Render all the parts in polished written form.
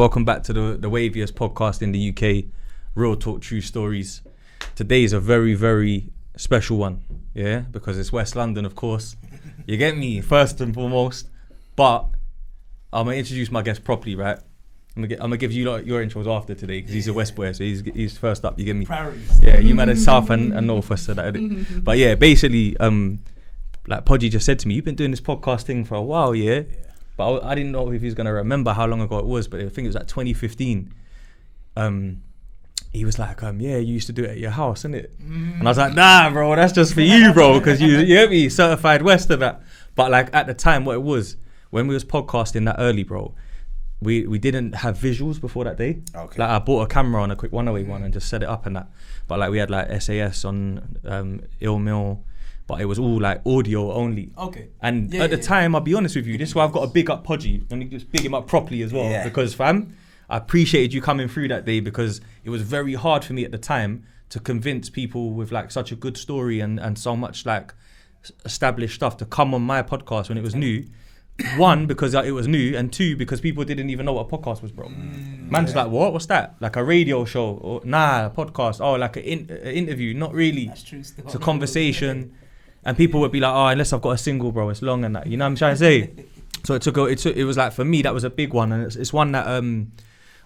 Welcome back to the waviest podcast in the UK, Real Talk True Stories. Today is a very, very special one, yeah, because it's West London, of course. You get me, first and foremost. But I'm gonna introduce my guest properly, right? I'm gonna give you your intros after today because he's a West boy, so he's first up. You get me? Priorities. Yeah, you man are South and Northwest, so that. But yeah, basically, like Podgy just said to me, you've been doing this podcast thing for a while, yeah. But I didn't know if he was gonna remember how long ago it was, but I think it was like 2015. He was like, yeah, you used to do it at your house, innit? And I was like, nah, bro, that's just for you, bro, because you get me, certified West and that. But like at the time, what it was, when we was podcasting that early, bro, we didn't have visuals before that day. Okay. Like I bought a camera on a quick 108 and just set it up and that. But like we had like SAS on Ill Mill, but it was all like audio only. Okay. And at the time, I'll be honest with you, this is why I've got to big up Podgy. Let me just big him up properly as well. Yeah. Because fam, I appreciated you coming through that day because it was very hard for me at the time to convince people with like such a good story and so much like established stuff to come on my podcast when it was new. One, because it was new, and two, because people didn't even know what a podcast was, bro. Man's like, what? What's that? Like a radio show? Or nah, a podcast. Oh, like an interview? Not really. That's true. It's a conversation. And people would be like, oh, unless I've got a single, bro, it's long and that. You know what I'm trying to say? So it was like, for me, that was a big one. And it's one that I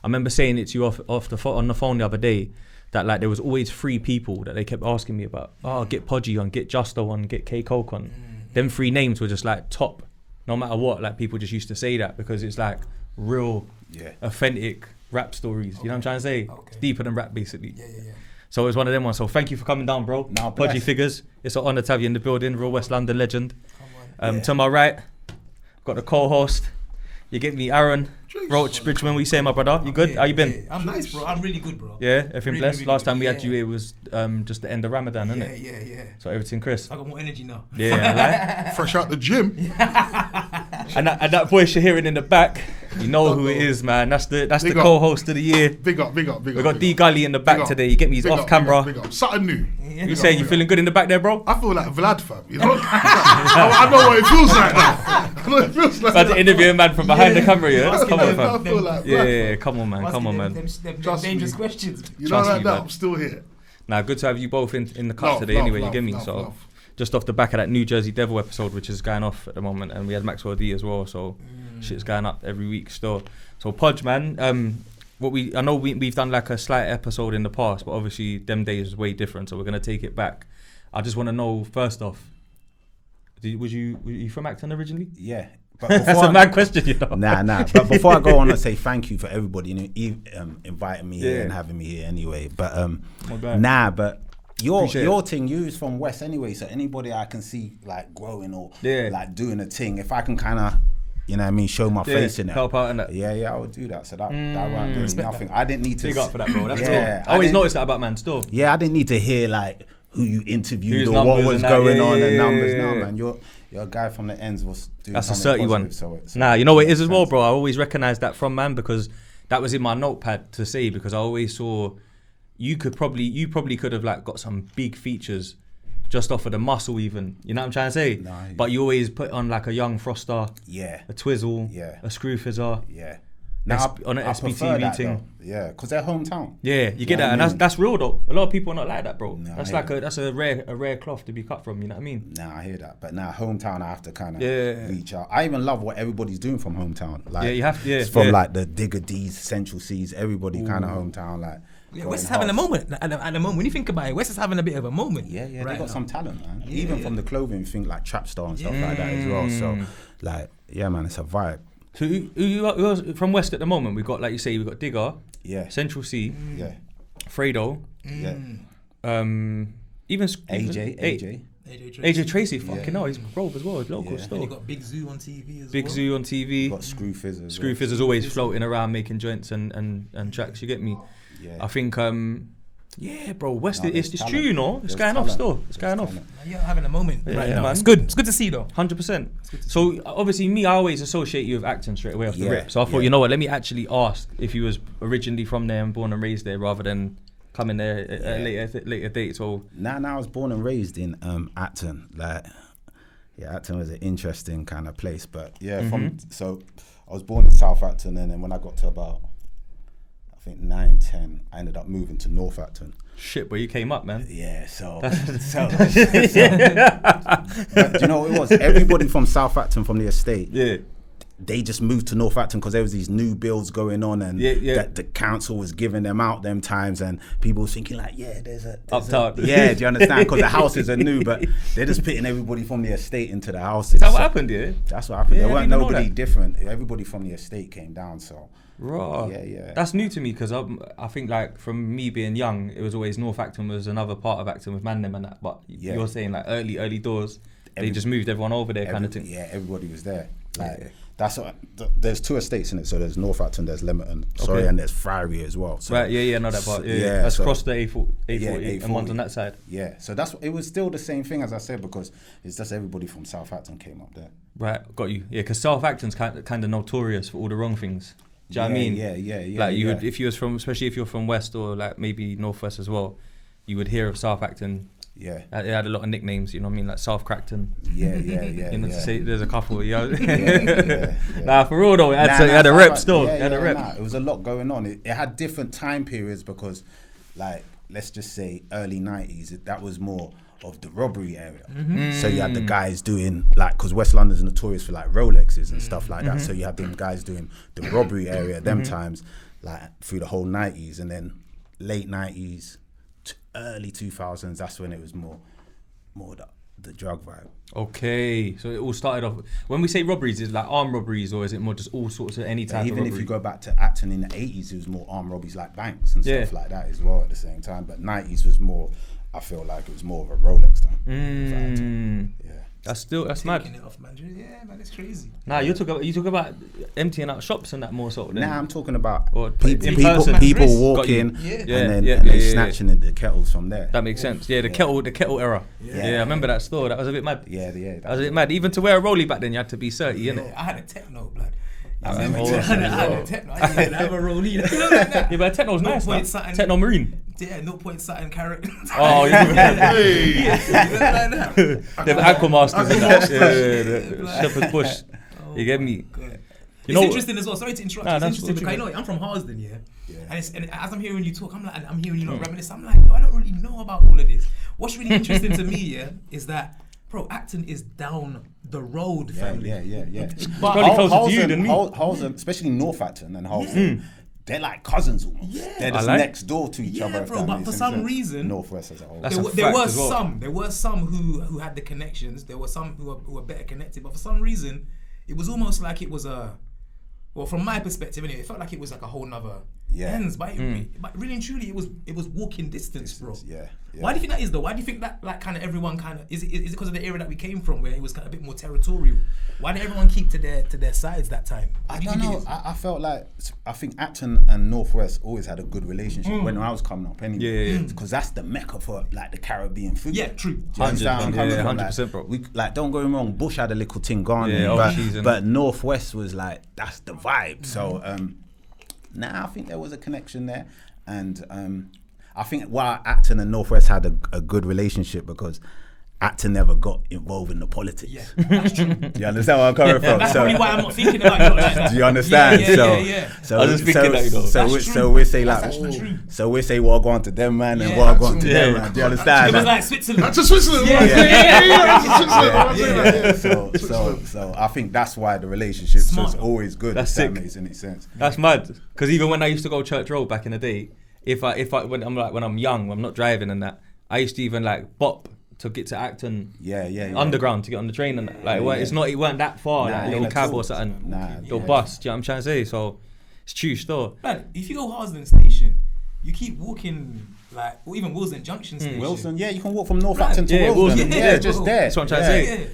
remember saying it to you on the phone the other day, that like there was always 3 people that they kept asking me about. Oh, get Podgy on, get Justo on, get Koke on. Them 3 names were just like top. No matter what, like people just used to say that because it's like real, authentic rap stories. You know what I'm trying to say? It's deeper than rap, basically. Yeah. So it was one of them ones. So thank you for coming down, bro. Podgy Figures. It's an honour to have you in the building. Real West London legend. To my right, got the co-host. You get me, Aaron Roach Bridgman. What you say, my brother? You good? How you been? I'm nice, bro. I'm really good, bro. Yeah, everything really, blessed. Really Last time we had you, it was just the end of Ramadan, isn't it? Yeah. So everything, Chris. I got more energy now. Yeah, right? Fresh out the gym. and that voice you're hearing in the back, you know who it is, man. That's the co-host of the year. Big up. We got D Gully in the back today. You get me? He's off camera. Big up. Something new. You saying you feeling good in the back there, bro? I feel like Vlad, fam. You know? I know what it feels like now. I know what it feels like. About to interview a man from behind the camera, yeah? Come on, fam. I feel like yeah, come on, man. Them dangerous questions. You know like that, I'm still here. Nah, good to have you both in the cut today anyway, you get me? So just off the back of that New Jersey Devil episode, which is going off at the moment, and we had Maxwell D as well, so shit's going up every week still. So Podge, man, I know we've done like a slight episode in the past, but obviously them days was way different, so we're gonna take it back. I just want to know, first off, were you from Acton originally? Yeah. But that's a mad question, you know. Nah. But before I go on, I say thank you for everybody inviting me here and having me here anyway. But but your thing, you is from West anyway, so anybody I can see like growing or like doing a thing, if I can kind of, you know what I mean, show my face in it. Help out in that. Yeah, I would do that. So that right there is nothing. I didn't need to. Big up for that, bro. That's cool. I always noticed that about man still. Yeah, I didn't need to hear like who you interviewed or what was going on and numbers. No, man, you're a guy from the ends was doing that's a 31. So you know what it is as well, bro. I always recognize that from man because that was in my notepad to say, because I always saw you probably could have like got some big features just off of the muscle even. You know what I'm trying to say? No, but you always put on like a young Froster, a Twizzle, a Scrufizzer, on an SBT meeting. Yeah, because they're hometown. Yeah, you get that, and that's real though. A lot of people are not like that, bro. No, that's a rare cloth to be cut from. You know what I mean? Nah, I hear that, but now hometown, I have to kind of reach out. I even love what everybody's doing from hometown. Like, you have to. It's from like the Digger D's, Central C's, everybody kind of hometown. Like, West is having a moment at the moment. When you think about it, West is having a bit of a moment. Yeah, right, they got some talent, man. Even from the clothing, you think like Trapstar and stuff like that as well. So, like, yeah, man, it's a vibe. So who from West at the moment? We've got, like you say, we've got Digger, Central C, Fredo, even AJ Tracy, fucking hell, he's broke as well, he's local still. And you got Big Zoo on TV as well. Big Zoo on TV. You got Scrufizzer. Scrufizer's always floating around making joints and tracks, you get me? Yeah. I think, bro, West, it's true, you know? It's going off still. It's going off. You're having a moment right now. Man. It's good to see though. 100%. So obviously me, I always associate you with Acton straight away off the rip. So I thought, you know what, let me actually ask if you was originally from there and born and raised there rather than coming there at a later date. So now I was born and raised in Acton. Like, Acton was an interesting kind of place. But so I was born in South Acton, and then when I got to about think 9, 10, I ended up moving to North Acton. Shit, but you came up, man. Yeah, but do you know what it was? Everybody from South Acton, from the estate, they just moved to North Acton because there was these new builds going on, and that the council was giving them out them times, and people were thinking like, there's up top. do you understand? Because the houses are new, but they're just putting everybody from the estate into the houses. Is that what happened, yeah? That's what happened. There weren't nobody different. Everybody from the estate came down, so. Raw. Yeah. That's new to me because I think like from me being young, it was always North Acton was another part of Acton with Mandem and that. But you're saying like early doors, they just moved everyone over there kind of thing. Yeah, everybody was there. Like that's what, there's 2 estates in it. So there's North Acton, there's Lemerton, and there's Friary as well. So, right, I know that part. Yeah. That's across the A40 and one's on that side. Yeah, so it was still the same thing as I said, because it's just everybody from South Acton came up there. Right, got you. Yeah, because South Acton's kind of notorious for all the wrong things. Do you know what I mean? Yeah. Like you would, if you was from, especially if you're from West or like maybe Northwest as well, you would hear of South Acton. Yeah. It had a lot of nicknames, you know what I mean? Like South Crackton. Yeah. You know, to say there's a couple, you know? Nah, for real though, it had a rep still. It had a rep. It was a lot going on. It had different time periods because, like, let's just say early 90s, that was more of the robbery area. So you had the guys doing, like, because West London's notorious for like Rolexes and stuff like that. So you had them guys doing the robbery area them times, like through the whole 90s, and then late 90s to early 2000s, that's when it was more the drug vibe. Okay, so it all started off, when we say robberies, is it like armed robberies, or is it more just all sorts of any type of robbery? Even if you go back to Acton in the 80s, it was more armed robberies like banks and stuff like that as well at the same time. But 90s was more, I feel like it was more of a Rolex time. That's mad. Taking it off, man. Yeah, man, it's crazy. Nah, you talk about emptying out shops and that more so. Nah, I'm talking about people walking and then snatching the kettles from there. That makes sense. Yeah, the kettle era. Yeah, I remember that store. That was a bit mad. Yeah. That was a bit mad. Even to wear a rollie back then, you had to be 30, innit? I had a techno, blood. I I had a techno. I didn't have a rollie. You know like that? Yeah, but techno's nice, man. Techno Marine. Yeah, 0.something carat. Oh, yeah. Hey. They're Aquamasters and that. Yeah, Shepherd's Bush. You get me? It's interesting as well. Sorry to interrupt. Nah, it's that's interesting cool. because I know I'm from Harsden, and as I'm hearing you talk, I'm hearing you reminisce. I'm like, I don't really know about all of this. What's really interesting to me, is that, bro, Acton is down the road, family. Yeah. But probably closer to you than me. Halsden, especially North Acton and Halsden, they're like cousins almost. Yeah. They're just next door to each other. Bro, but for some reason, Northwest as a whole. There were some who had the connections. There were some who were better connected. But for some reason, it was almost like it was well, from my perspective anyway, it felt like it was like a whole nother ends. But really and truly, it was walking distance, bro. Yeah. Why do you think that is though? Why do you think that like kind of everyone kind of is it because of the area that we came from where it was kind of a bit more territorial? Why did everyone keep to their sides that time? I don't know. I felt like, I think Acton and Northwest always had a good relationship when I was coming up anyway. Because that's the mecca for like the Caribbean food. Yeah, true. 100%, bro. We, like, don't get me wrong, Bush had a little thing going, but Northwest was like, that's the vibe. So I think there was a connection there, and I think while Acton and Northwest had a good relationship because Acton never got involved in the politics. Yeah, that's true. Do you understand where I'm coming from? That's probably why I'm not thinking about it like that. Do you understand? Yeah. I was just thinking that, you know. So we say like, so we say what going to them man and what going to them man. Do you understand? It was like Switzerland. That's a Switzerland. So I think that's why the relationship was always good. That's sick. That makes any sense. That's mad. Because even when I used to go Church Road back in the day, when I'm young, I'm not driving and that, I used to even like bop to get to Acton underground to get on the train and that. Like it weren't that far, like a little cab or something, little bus. Do you know what I'm trying to say? So it's true still. Man, if you go Harsden Station, you keep walking like, or even Wilson Junction Station. Wilson, you can walk from North Acton to Wilson. Just there. That's what I'm trying to say.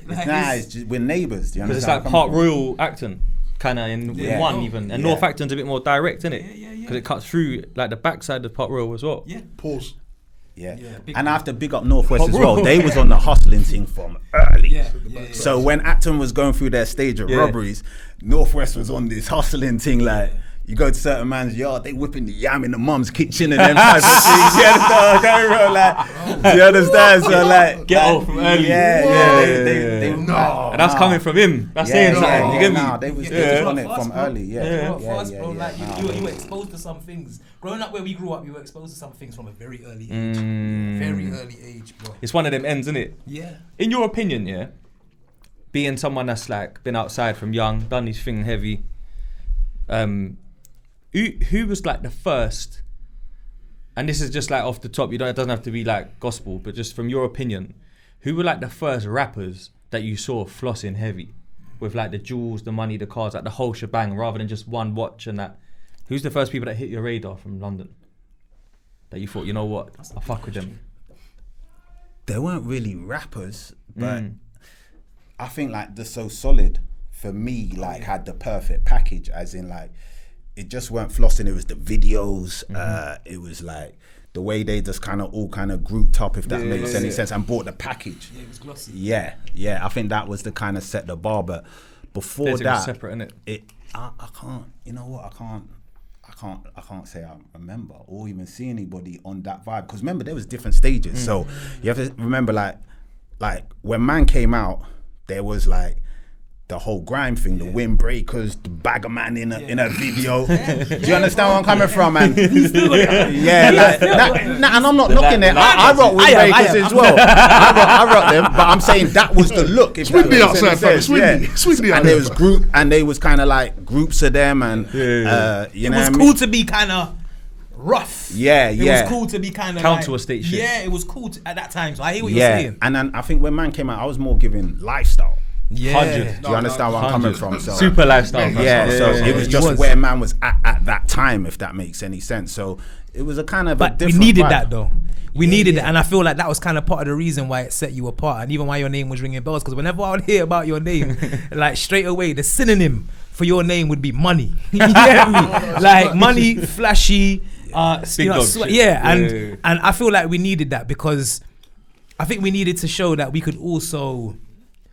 It's just, we're neighbours. Because it's like Park Royal Acton, kind of in one even, and North Acton's a bit more direct, isn't it? Because it cuts through like the backside of Park Royal as well. Yeah. Pause. Yeah, and I have to big up Northwest as well. They was on the hustling thing from early. So when Acton was going through their stage of robberies, Northwest was on this hustling thing like, you go to certain man's yard, they whipping the yam in the mum's kitchen and them type of things. You understand? You understand? So like, get off from early. They No. And that's coming from him. That's saying something. You get me? Nah, they was on it from early. Like you were exposed to some things. Growing up where we grew up, you were exposed to some things from a very early age. Very early age, bro. It's one of them ends, isn't it? Yeah. In your opinion, yeah, being someone that's like been outside from young, done his thing heavy, who was like the first, and this is just like off the top, it doesn't have to be like gospel, but just from your opinion, who were like the first rappers that you saw flossing heavy with like the jewels, the money, the cars, like the whole shebang, rather than just one watch and that? Who's the first people that hit your radar from London that you thought, you know what, I fuck with them? They weren't really rappers, but I think like the So Solid for me like had the perfect package, as in like it just weren't flossing, it was the videos, it was like the way they just kind of all kind of grouped up, if that makes any sense, and bought the package. Yeah, it was glossy. Yeah, I think that was the kind of set the bar, but before that, was separate, innit? I can't, you know what, I can't say I remember or even see anybody on that vibe, because remember there was different stages, so you have to remember like when Man came out, there was like the whole grime thing, the windbreakers, the Bagger Man in a video. Do you understand where I'm coming from, man? And I'm not knocking it. I rock windbreakers as well. I rock them, but I'm saying that was the look. It's windy outside, fam. It's windy out and there was they was kind of like groups of them, and you know, it was cool to be kind of rough. It was cool to be kind of counter like, state shit. Yeah, it was cool at that time. So I hear what you're saying. And then I think when Man came out, I was more giving lifestyle. Yeah. 100. Do you understand where I'm coming from? So super lifestyle. So it was just where Man was at that time, if that makes any sense. So it was a kind of but a different we needed vibe. that though. We needed it, and I feel like that was kind of part of the reason why it set you apart, and even why your name was ringing bells. Because whenever I would hear about your name, like straight away, the synonym for your name would be money. You get me? Like money, flashy, big dog shit. And I feel like we needed that, because I think we needed to show that we could also.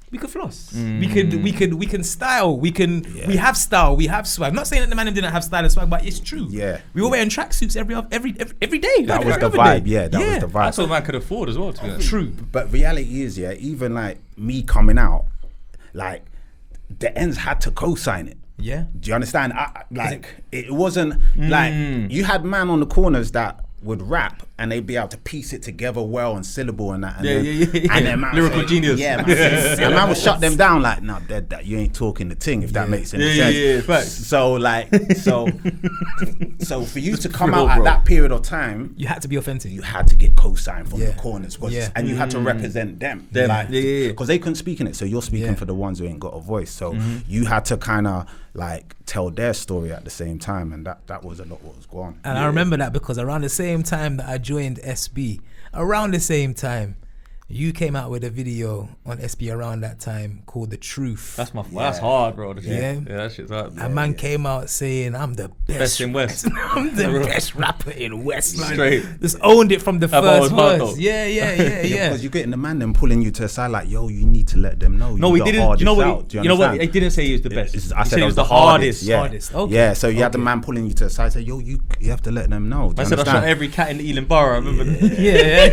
We could floss. We can style. We have style. We have swag. I'm not saying that the man didn't have style and swag, but it's true. Yeah. We were wearing tracksuits every day. That was the That vibe. Was the vibe. That's what Man could afford as well, to be honest. True. But reality is, even like me coming out, like the ends had to co-sign it. Yeah. Do you understand? It wasn't like you had Man on the corners that would rap and they'd be able to piece it together well and syllable and that. And then man lyrical genius. Yeah, man. And Man would shut them down like, no, dead that you ain't talking the thing, if that makes any sense. Facts. So for you to come out at that period of time, You had to be authentic. you had to get co-signed from the corners, and you had to represent them. Because they couldn't speak in it, so you're speaking for the ones who ain't got a voice. So you had to kind of like tell their story at the same time, and that was a lot what was going on. And I remember that because around the same time that I joined SB, around the same time, you came out with a video on SB around that time called The Truth. That's that's hard, bro. Yeah, that shit's hard. A man came out saying, I'm the best in West. I'm the best rapper in West. Straight. Just owned it from the first verse. Yeah. Because you're getting the man them pulling you to the side like, yo, you need to let them know. No, we didn't. You know what? He didn't say he was the best. I said it was the hardest. Okay. Yeah, so you had the man pulling you to the side, say, yo, you have to let them know. I said I shot every cat in the Ealing Borough. I remember. Yeah.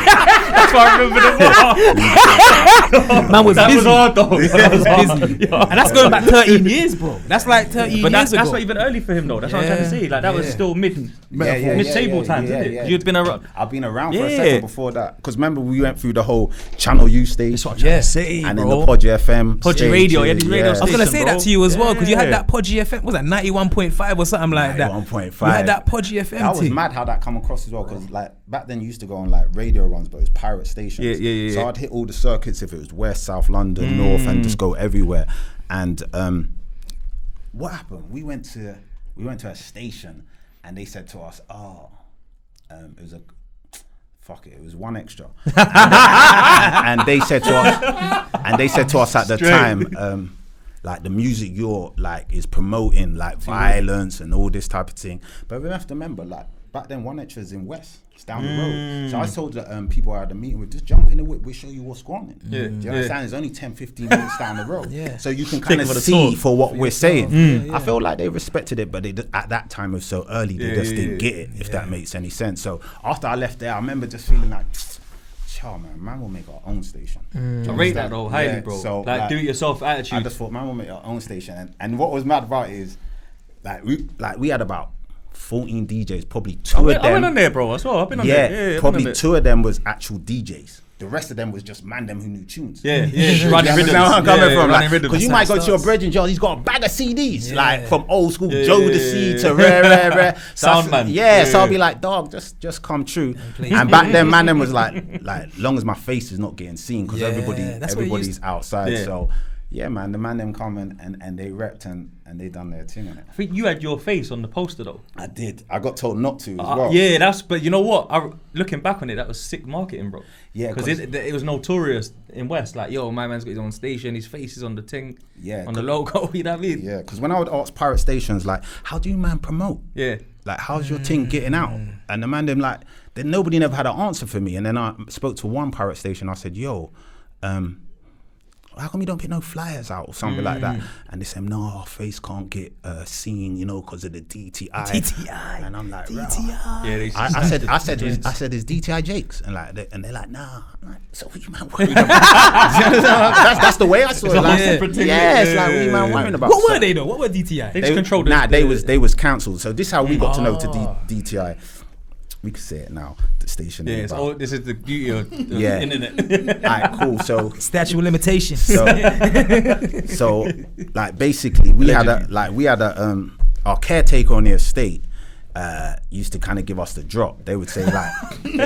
That's why I remember Man was that busy. was hard though. That was busy. And that's going back 13 years, bro. That's like 13 years ago. That's not even early for him though. That's what I'm trying to say. Like that was still mid-table times, isn't it? You'd been around. I've been around for a second before that. Because remember we went through the whole Channel U stage. That's what I'm trying to say, and then the Podgy FM Podgy Radio. Yeah, these radio I was going to say that to you as well, because you had that Podgy FM. Was that 91.5 or something like that? 91.5. You had that Podgy FM. That was mad how that come across as well, because like back then you used to go on like radio runs, but it was pirate stations. Yeah. So I'd hit all the circuits if it was West, South London, North, and just go everywhere. And what happened? We went to a station, and they said to us, it was it was one extra. and they said to us at the time, like the music you're like is promoting like violence and all this type of thing. But we have to remember, like back then, One Extras in West. It's down the road. So I told the people I had a meeting with, just jump in the whip, we'll show you what's going on. Do you understand? It's only 10, 15 minutes down the road. So you can kind of see for what we're saying. I feel like they respected it, but at that time it was so early, they just didn't get it, if that makes any sense. So after I left there, I remember just feeling like, man will make our own station. I rate that though, highly, bro. So, like do it yourself attitude. I just thought, man will make our own station. And what was mad about it is, we had about 14 DJs, probably two of them. I went on there, bro, as well. I've been on there. Probably two of them was actual DJs. The rest of them was just man them who knew tunes. Running rhythms. I'm coming from, because you might go to your brethren, he's got a bag of CDs, like from old school Joe the C to rare. Soundman. So I'll be like, dog, just come true. And back then, man them was like long as my face is not getting seen, because everybody's outside. So yeah, man, the man them come and they repped and they done their thing on it. I think you had your face on the poster though. I did. I got told not to as well. Yeah, but you know what? Looking back on it, that was sick marketing, bro. Yeah, because it was notorious in West. Like, yo, my man's got his own station, his face is on the thing, on the logo. You know what I mean? Yeah, because when I would ask pirate stations, like, how do you man promote? Yeah. Like, how's your thing getting out? And the man them like, then nobody never had an answer for me. And then I spoke to one pirate station. I said, yo, how come you don't put no flyers out or something like that? And they said, no, our face can't get seen, because of the DTI. And I'm like, DTI. Yeah, I said, it's DTI Jakes, and they're like, nah. I'm like, so what you man worried about? that's the way I saw it. It's like, what you man worrying about? What were they though? What were DTI? They just controlled it. Nah, they was cancelled. So this is how we got to know to DTI. We can say it now. The station. Yeah, this is the beauty of the internet. Alright, cool. So statute of limitations. So like basically we had our caretaker on the estate used to kind of give us the drop. They would say like,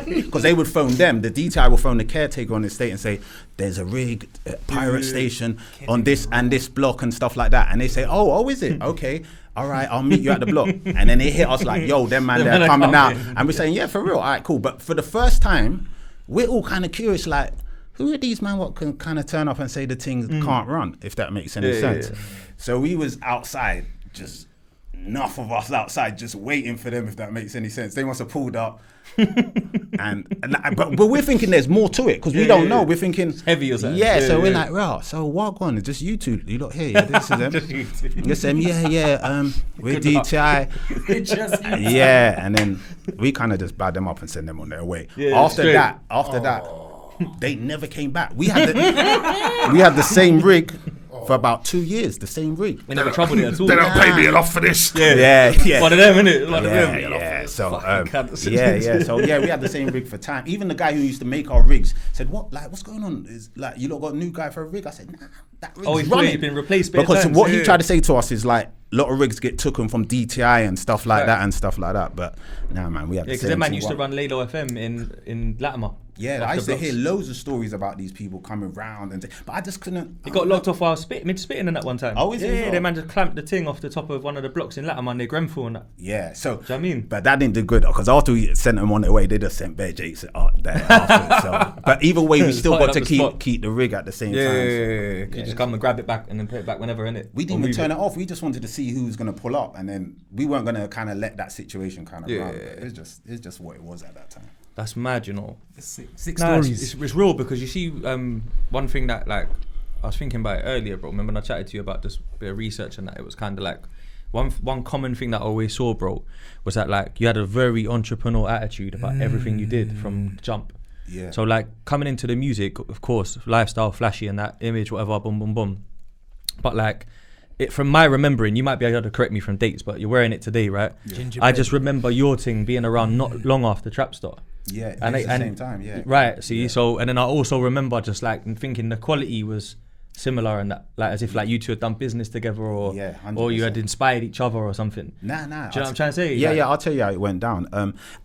because they would phone them, the DTI will phone the caretaker on the estate and say, there's a rig pirate station on this and this block and stuff like that. And they say, oh, is it? Okay. All right, I'll meet you at the block. And then they hit us like, yo, them man, they're coming out. And we're saying, yeah, for real. All right, cool. But for the first time, we're all kind of curious, like, who are these man what can kind of turn up and say the things can't run, if that makes any sense. Yeah. So we was outside, just enough of us outside, just waiting for them, if that makes any sense. They must have pulled up. But we're thinking there's more to it, because we don't know. We're thinking it's heavy or something. So we're like, right, so what on? It's just you two. You lot here, this is them. Just them, we're DTI. And then we kind of just bad them up and send them on their way. After that, they never came back. We had the same rig for about 2 years, the same rig. They never troubled it at all. They don't pay me enough for this. Yeah. One of them, innit? So we had the same rig for time. Even the guy who used to make our rigs said, what's going on? Is like, you lot got a new guy for a rig? I said, nah, that rig's running. He's been replaced because what he tried to say to us is like, a lot of rigs get taken from DTI and stuff like that. But nah, man, we had the same. Because that man used to run Lalo FM in Latimer. Yeah, I used to hear loads of stories about these people coming round but I just couldn't. He got locked off while mid-spitting in that one time. Oh, is it? Yeah, they man just clamped the thing off the top of one of the blocks in Latimer near Grenfell and that. Yeah, so. Do you know what I mean? But that didn't do good, because after we sent them on their way, they just sent Bear Jakes there after. So, but either way, we still got to keep the rig at the same time. Yeah. You just come and grab it back and then put it back whenever, innit? We didn't even turn it off. We just wanted to see who was going to pull up, and then we weren't going to kind of let that situation kind of run. It's just what it was at that time. That's mad, you know. Six stories. It's real, because you see, one thing that like I was thinking about it earlier, bro. Remember when I chatted to you about this bit of research and that, it was kind of like one common thing that I always saw, bro, was that like you had a very entrepreneurial attitude about everything you did from jump. Yeah. So like coming into the music, of course, lifestyle, flashy, and that image, whatever, boom, boom, boom. But like, from my remembering, you might be able to correct me from dates, but you're wearing it today, right? Yeah. I just remember your thing being around not long after Trapstar. Yeah, at the same time, yeah. Right, see, so, and then I also remember just like thinking the quality was similar, and that, like, as if like you two had done business together, or you had inspired each other or something. Nah. Do you know what I'm trying to say? Yeah, I'll tell you how it went down.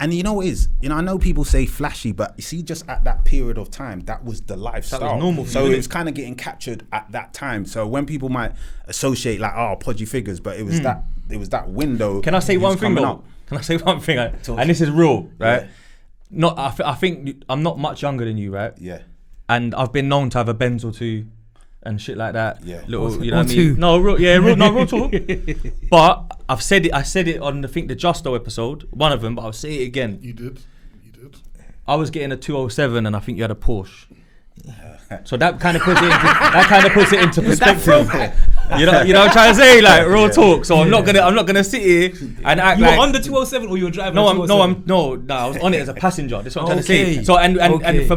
And you know what it is? I know people say flashy, but you see, just at that period of time, that was the lifestyle. That was normal. So it was kind of getting captured at that time. So when people might associate like, Podgy Figures, but it was that window. Can I say one thing though? Can I say one thing? And this is real, right? Yeah. I think I'm not much younger than you, right? Yeah. And I've been known to have a Benz or two and shit like that. Yeah. Little, you know what I mean? No, real talk. But I've said it. I said it on I think the Justo episode, one of them, but I'll say it again. You did. I was getting a 207, and I think you had a Porsche. So that kind of puts it into perspective. You know what I'm trying to say, like real talk. So I'm not gonna sit here and act you like were on the 207 or you were driving. No, I was on it as a passenger. That's what I'm trying to say. So and for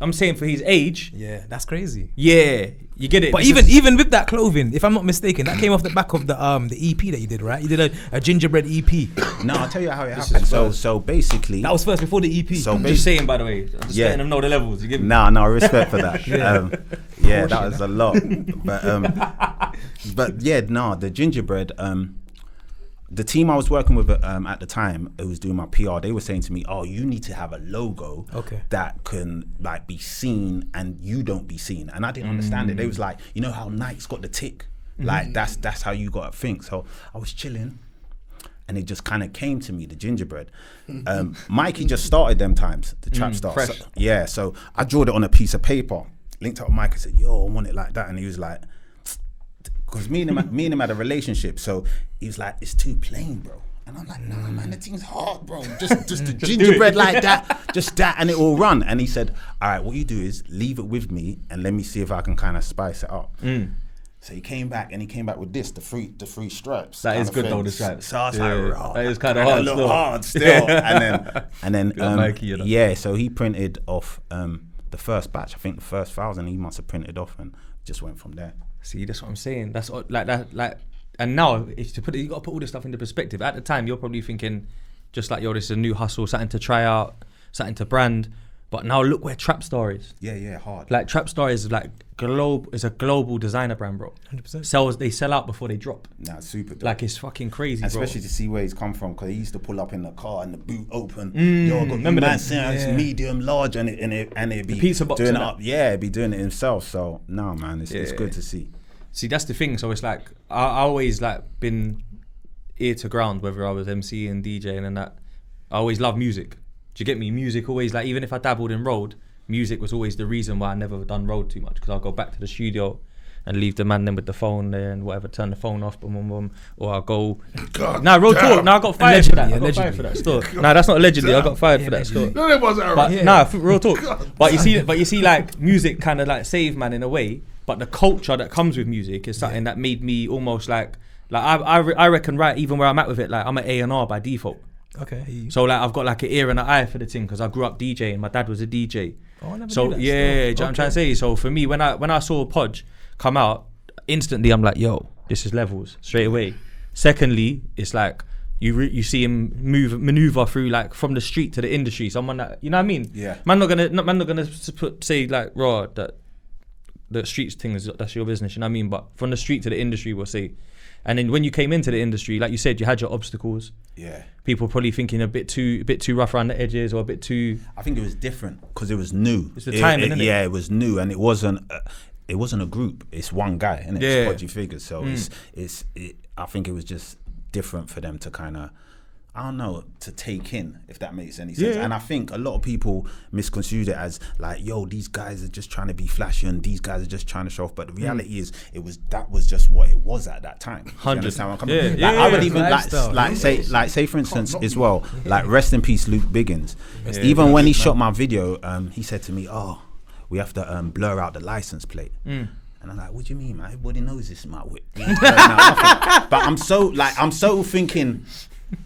I'm saying for his age. Yeah, that's crazy. Yeah, you get it. But even with that clothing, if I'm not mistaken, that came off the back of the EP that you did, right? You did a gingerbread EP. No, I'll tell you how it happened. So basically, that was first before the EP. So I'm just saying, by the way, I'm just letting them know the levels. You give me. No, respect for that. That was a lot. But yeah, no, the gingerbread. The team I was working with at the time, who was doing my PR, they were saying to me, "Oh, you need to have a logo that can like be seen and you don't be seen." And I didn't understand it. They was like, "You know how Nike's got the tick? Like that's how you got to think." So I was chilling, and it just kind of came to me, the gingerbread. Mikey just started them times, the Trapstar. So I drew it on a piece of paper, linked up with Mike and said, "Yo, I want it like that," and he was like. Because me and him had a relationship, so he was like, "It's too plain, bro." And I'm like, "Nah, man, the thing's hard, bro. Just the gingerbread like that, just that, and it will run." And he said, "All right, what you do is leave it with me, and let me see if I can kind of spice it up." So he came back with this, the three stripes. That is good though, the stripes. So I was like, that is kind of hard. A little hard still. and then so he printed off the first batch. I think the first 1,000 he must have printed off, and just went from there. See, that's what I'm saying. That's like that. Like, and now it's to put it. You got to put all this stuff into perspective. At the time, you're probably thinking, just like, "Yo, this is a new hustle, something to try out, something to brand." But now look where Trapstar is. Yeah, hard. Like Trapstar is like a global designer brand, bro. 100%. They sell out before they drop. Nah, super dope. Like, it's fucking crazy, and bro. especially to see where he's come from, because he used to pull up in the car and the boot open. Yo, I got remember man that? size, medium, large, and it'd be pizza box doing it and up. Yeah, it'd be doing it himself. So no, man, it's good to see. See, that's the thing. So it's like I always like been ear to ground, whether I was MCing, DJing, and that. I always loved music. Do you get me? Music always, like, even if I dabbled in road, music was always the reason why I never done road too much, because I'll go back to the studio and leave the man then with the phone there and whatever, turn the phone off, boom, boom, boom, or I'll go. Road talk. I got fired for that. I got fired for that still. That's not allegedly. I got fired for that still. No, it wasn't. But real talk. But you see, like, music kind of like saved man in a way. But the culture that comes with music is something that made me almost like I reckon, right, even where I'm at with it, like, I'm an A&R by default. Okay. So like I've got like an ear and an eye for the thing, because I grew up DJing. My dad was a DJ. Oh, I never so knew that. Yeah, do you know what I'm trying to say? So for me, when I saw Podgy come out, instantly I'm like, yo, this is levels straight away. Secondly, it's like you see him maneuver through, like, from the street to the industry. Someone that, you know what I mean? Yeah. Man not gonna say like, raw, that the streets thing that's your business. You know what I mean? But from the street to the industry, we'll say. And then when you came into the industry, like you said, you had your obstacles. Yeah. People probably thinking a bit too rough around the edges, or a bit too. I think it was different because it was new. It's the timing, isn't it? Yeah, it was new, and it wasn't a group. It's one guy, innit? Yeah. It's Podgy Figures. So I think it was just different for them to kind of, I don't know, to take in, if that makes any sense. Yeah. And I think a lot of people misconstrued it as like, yo, these guys are just trying to be flashy and these guys are just trying to show off. But the reality is, that was just what it was at that time. 100. I would even say for instance as well, like, rest in peace Luke Biggins. Even when he shot my video, he said to me, "Oh, we have to blur out the license plate." And I'm like, "What do you mean, man? Everybody knows this is my whip." But I'm so thinking,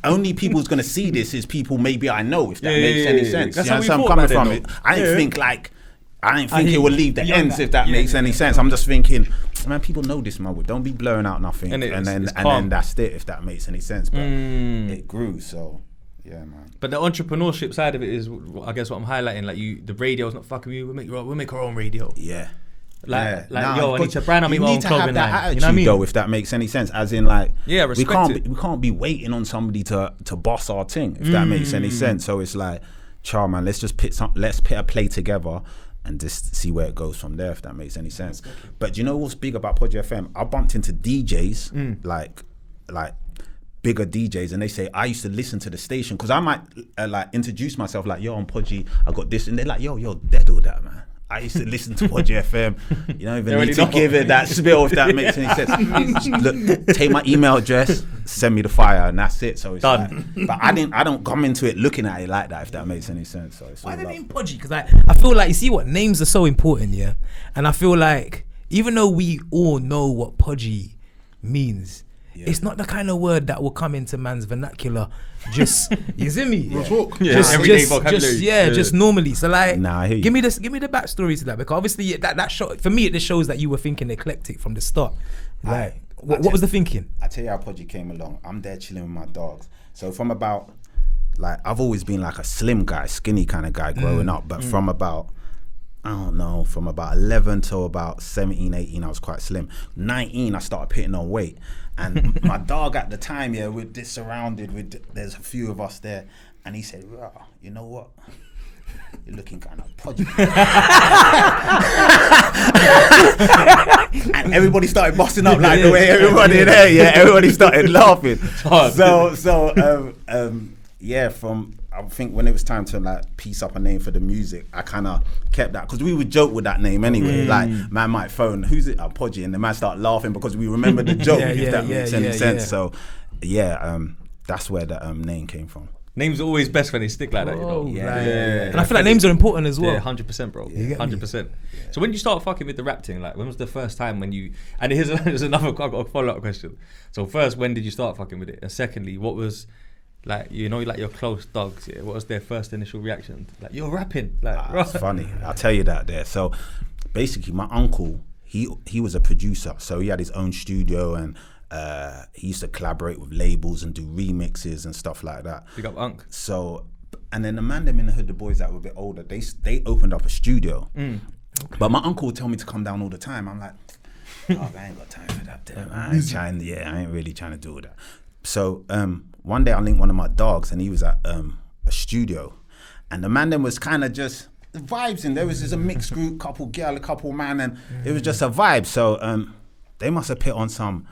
only people's gonna see this is people maybe I know, if that makes any sense. That's you know how we where I'm thought coming back from. then, I didn't think it would leave the ends, if that makes any sense. Yeah. I'm just thinking, man, people know this, man. Don't be blurring out nothing, and then that's it, if that makes any sense. But it grew, so yeah, man. But the entrepreneurship side of it is, I guess, what I'm highlighting. Like, the radio's not fucking you. We'll make our own radio. Yeah. I need to brand. I make my own clothing line. You know what I mean? Though, if that makes any sense, as in, like, we respect can't be waiting on somebody to boss our thing, if that makes any sense. So it's like, man, let's pit a play together and just see where it goes from there, if that makes any sense. But do you know what's big about Podgy FM? I bumped into DJs like bigger DJs, and they say, I used to listen to the station, because I might like introduce myself like, yo, I'm Podgy, I got this, and they're like, yo, dead all that, man. I used to listen to Podgy FM. You don't even need to give it that spill if that makes any sense. Look, take my email address, send me the fire, and that's it. So it's done. Like, but I don't come into it looking at it like that, if that makes any sense. So it's why the name Podgy? Because I feel like, you see what, names are so important, yeah? And I feel like, even though we all know what Podgy means, it's not the kind of word that will come into man's vernacular. Just, you see me? Just normally. So like, give me the backstory to that, because obviously that show, for me, it just shows that you were thinking eclectic from the start. Like, what was the thinking? I tell you how Podgy came along. I'm there chilling with my dogs. So from about, like, I've always been like a slim guy, skinny kind of guy growing up, but from about, I don't know, from about 11 till about 17, 18, I was quite slim. 19, I started putting on weight. And my dog at the time, we're just surrounded with, there's a few of us there. And he said, you know what? You're looking kind of podgy. And everybody started busting up like the way everybody there, everybody started laughing. From, I think when it was time to like piece up a name for the music, I kind of kept that, because we would joke with that name anyway. Like, man might phone, who's it? Podgy, and the man start laughing because we remember the joke, if that makes any sense. So that's where the name came from. Names are always best when they stick like that, you know. And I feel like names are important as well. 100%, bro. 100%. So when you start fucking with the rap thing, like, when was the first time when you? And here's another, I've got a follow-up question. So first, when did you start fucking with it? And secondly, what was, like, you know, like your close dogs, what was their first initial reaction? Like, you're rapping, like, it's funny. I'll tell you that there. So basically, my uncle, he was a producer, so he had his own studio, and he used to collaborate with labels and do remixes and stuff like that. Big up Unc. So, and then the man them in the hood, the boys that were a bit older, they opened up a studio. But my uncle would tell me to come down all the time. I'm like, I ain't got time for that. I ain't really trying to do all that. So one day I linked one of my dogs, and he was at a studio, and the man then was kind of just the vibes in there. Was just a mixed group, couple girl, a couple man, and it was just a vibe. So they must have put on some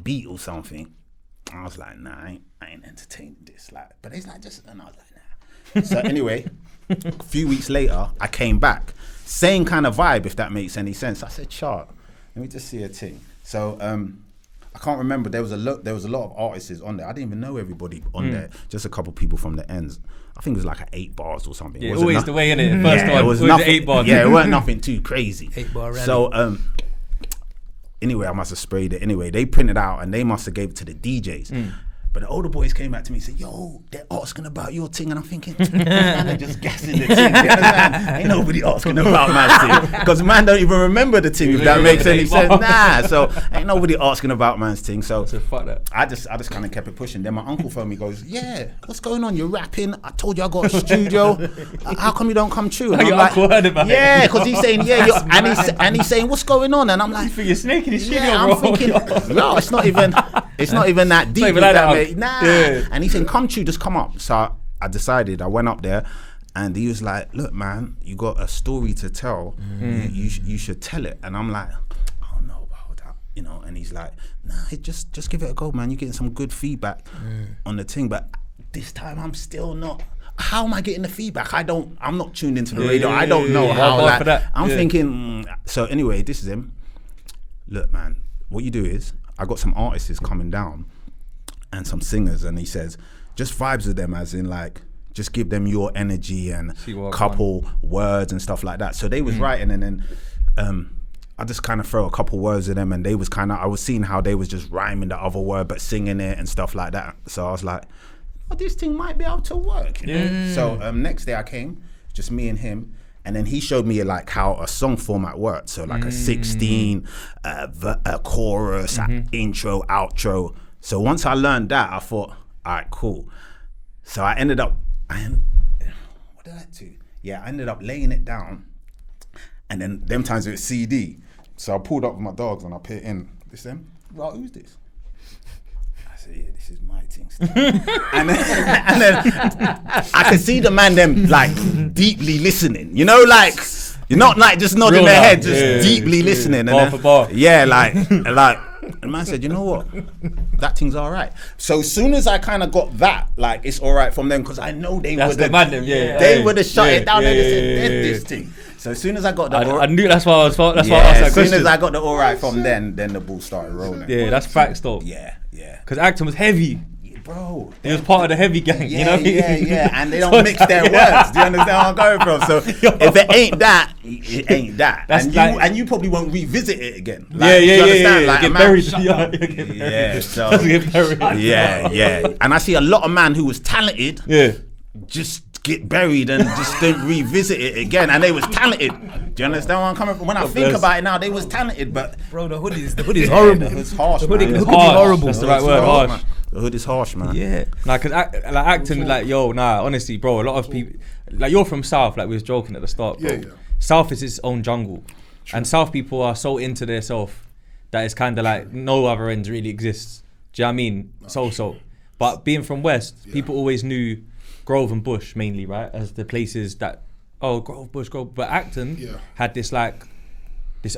beat or something. I was like, nah, I ain't entertaining this. Like, but it's like just, and I was like, nah. So anyway, a few weeks later, I came back, same kind of vibe, if that makes any sense. I said, chart, let me just see a thing. So I can't remember. There was a lot of artists on there. I didn't even know everybody on there. Just a couple people from the ends. I think it was like an 8 bars or something. Yeah, always the way in it. First one, it was nothing, 8 bars. Yeah, it weren't nothing too crazy. 8 bar rally. So anyway, I must have sprayed it. Anyway, they printed out and they must have gave it to the DJs. But the older boys came back to me and said, yo, they're asking about your thing. And I'm thinking, man, they're just guessing the thing. Ain't nobody asking about man's thing. Because man don't even remember the thing, if that makes any sense. Nah, so ain't nobody asking about man's thing. So fuck that. I just kind of kept it pushing. Then my uncle phoned me, goes, yeah, what's going on? You're rapping. I told you I got a studio. How come you don't come true? And your uncle heard about it. Because he's saying, and he's saying, what's going on? And I'm like, you're snaking his studio, bro. I'm thinking, no, it's not even that deep. Nah. Yeah. And he said, come true, just come up. So I decided, I went up there, and he was like, look, man, you got a story to tell. You should tell it. And I'm like, I don't know about that, you know. And he's like, nah, just give it a go, man. You're getting some good feedback on the thing. But this time I'm still not. How am I getting the feedback? I'm not tuned into the radio. I don't know how. I'm thinking, so anyway, this is him. Look, man, what you do is, I got some artists coming down and some singers, and he says, just vibes with them, as in like, just give them your energy and couple words and stuff like that. So they was writing, and then I just kind of throw a couple words at them, and they was kind of, I was seeing how they was just rhyming the other word but singing it and stuff like that. So I was like, oh, this thing might be able to work, you know? So next day I came, just me and him, and then he showed me like how a song format worked. So like a 16, a chorus, intro, outro. So once I learned that, I thought, all right, cool. So I ended up, what did I do? Yeah, I ended up laying it down, and then them times it was CD. So I pulled up with my dogs and I put it in. This them? Right, who's this? I said, yeah, this is my thing. and then I could see the man them like deeply listening. You know, like, you're not like just nodding their head, just deeply listening. Bar for bar. Yeah, like. And the man said, you know what? That thing's all right. So as soon as I kind of got that, like, it's all right from them, because I know they would have shut it down and they said, there's this thing. So as soon as I got the, I knew that's why I was. That's why I as asked that soon question. as I got the all right from then the ball started rolling. Yeah, that's facts though. Yeah. Because Acton was heavy. Bro, He was part of the heavy gang. yeah, You know what I mean? yeah, and they don't mix their words. Do you understand where I'm going from? So if it ain't that, it ain't that. That's And you probably won't revisit it again. Like, Yeah. do you understand? Like, Get a man- buried. Yeah, so Get buried. yeah. And I see a lot of man who was talented Yeah. just get buried and just don't revisit it again. And they was talented. Do you understand where I'm coming from? When I think bless. about it now, they was talented, but Bro, the hood is horrible. it was harsh. The hood man. could It's be harsh. horrible. That's the right word, harsh, harsh. man. The hood is harsh, man. Yeah. Nah, cause Acton, like, yo, nah, honestly, bro, a lot of people, like, you're from South, like we was joking at the start, bro. Yeah. South is its own jungle. And South people are so into their self that it's kind of like no other ends really exists. Do you know what I mean? So. But being from West, people always knew Grove and Bush mainly, right? As the places that, Grove, Bush. But Acton had this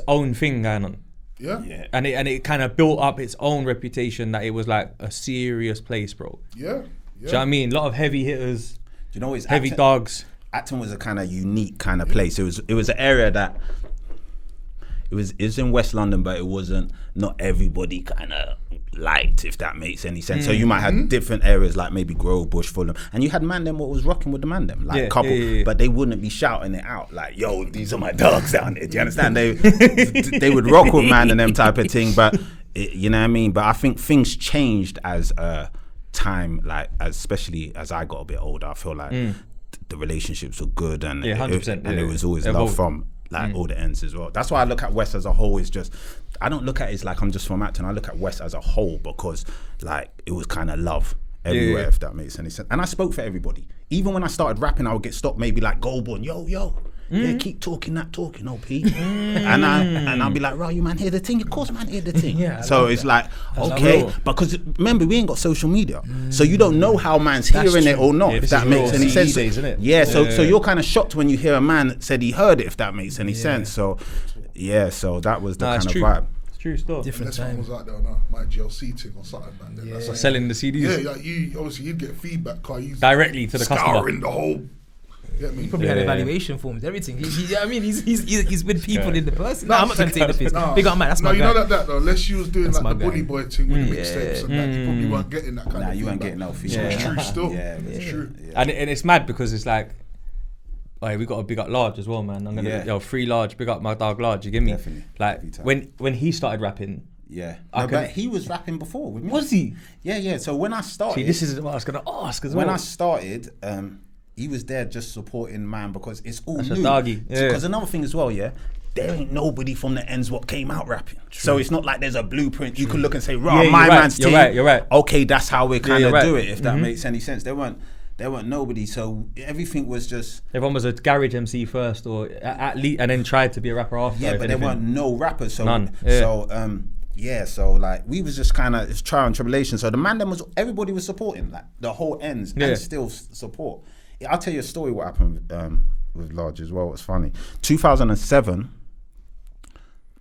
own thing going on. Yeah. And it kind of built up its own reputation that it was like a serious place, bro. Yeah. Do you know what I mean? A lot of heavy hitters, Do you know, it's heavy dogs. Acton was a kind of unique kind of place. It was an area that it's in West London, but it wasn't not everybody kind of liked, if that makes any sense. So you might have different areas like maybe Grove, Bush, Fulham, and you had man them what was rocking with the man them, like couple, but they wouldn't be shouting it out like, "Yo, these are my dogs down there." Do you understand? They would rock with man and them type of thing, but you know what I mean. But I think things changed as time, like especially as I got a bit older. I feel like the relationships were good, and 100%, and it was always evolved. love from like all the ends as well. That's why I look at West as a whole. It's just, I don't look at it as like I'm just from Acton. I look at West as a whole because like it was kind of love everywhere, if that makes any sense. And I spoke for everybody. Even when I started rapping, I would get stopped maybe like Goldborn, yo. Yeah, keep talking, OP. And I'll be like, "Right, you man hear the thing? Of course, man hear the thing." So it's like, okay, because remember we ain't got social media, so you don't know how man's hearing it or not. If that makes any sense, days, isn't it? Yeah. So you're kind of shocked when you hear a man that said he heard it. If that makes any sense. So so that was the kind of vibe. It's true stuff. Different This one time. was out there now, my GLC thing or something back then. That's like, Selling the CDs like you'd get feedback, car you directly to the customer. scouring the whole. Get me? Probably had evaluation forms, everything. I mean, he's with people in the person. No, I'm not trying to take the piss. Big up, man. That's my you guy. know that though. Unless you was doing That's like the my Bully guy. Boy thing with the mixtapes and that, you probably weren't getting that kind Nah, of. you weren't feedback. getting no So feedback. it's true still. Yeah, It's true. And it's mad because it's like, we got to big up Large as well, man. I'm gonna free Large, big up my dog Large. You get me? Definitely. Like Every time. when he started rapping. Yeah, I but he was rapping before with me. Was he? Yeah. So when I started, See, this is what I was gonna ask as well. when I started, he was there just supporting man because it's all That's a new. doggy, yeah. Because another thing as well, there ain't nobody from the ends what came out rapping. So it's not like there's a blueprint. You can look and say, "Right, Yeah, my you're right, man's you're team." right, you're right. Okay, that's how we kind of you're right. do it. If that makes any sense, there weren't nobody. So everything was just. Everyone was a garage MC first, or at least, and then tried to be a rapper after. Yeah, if but there anything. weren't no rappers. So None, yeah. so like we was just kind of trial and tribulation. So the man them was everybody was supporting like the whole ends and still support. I'll tell you a story what happened with Large as well. It's funny. 2007.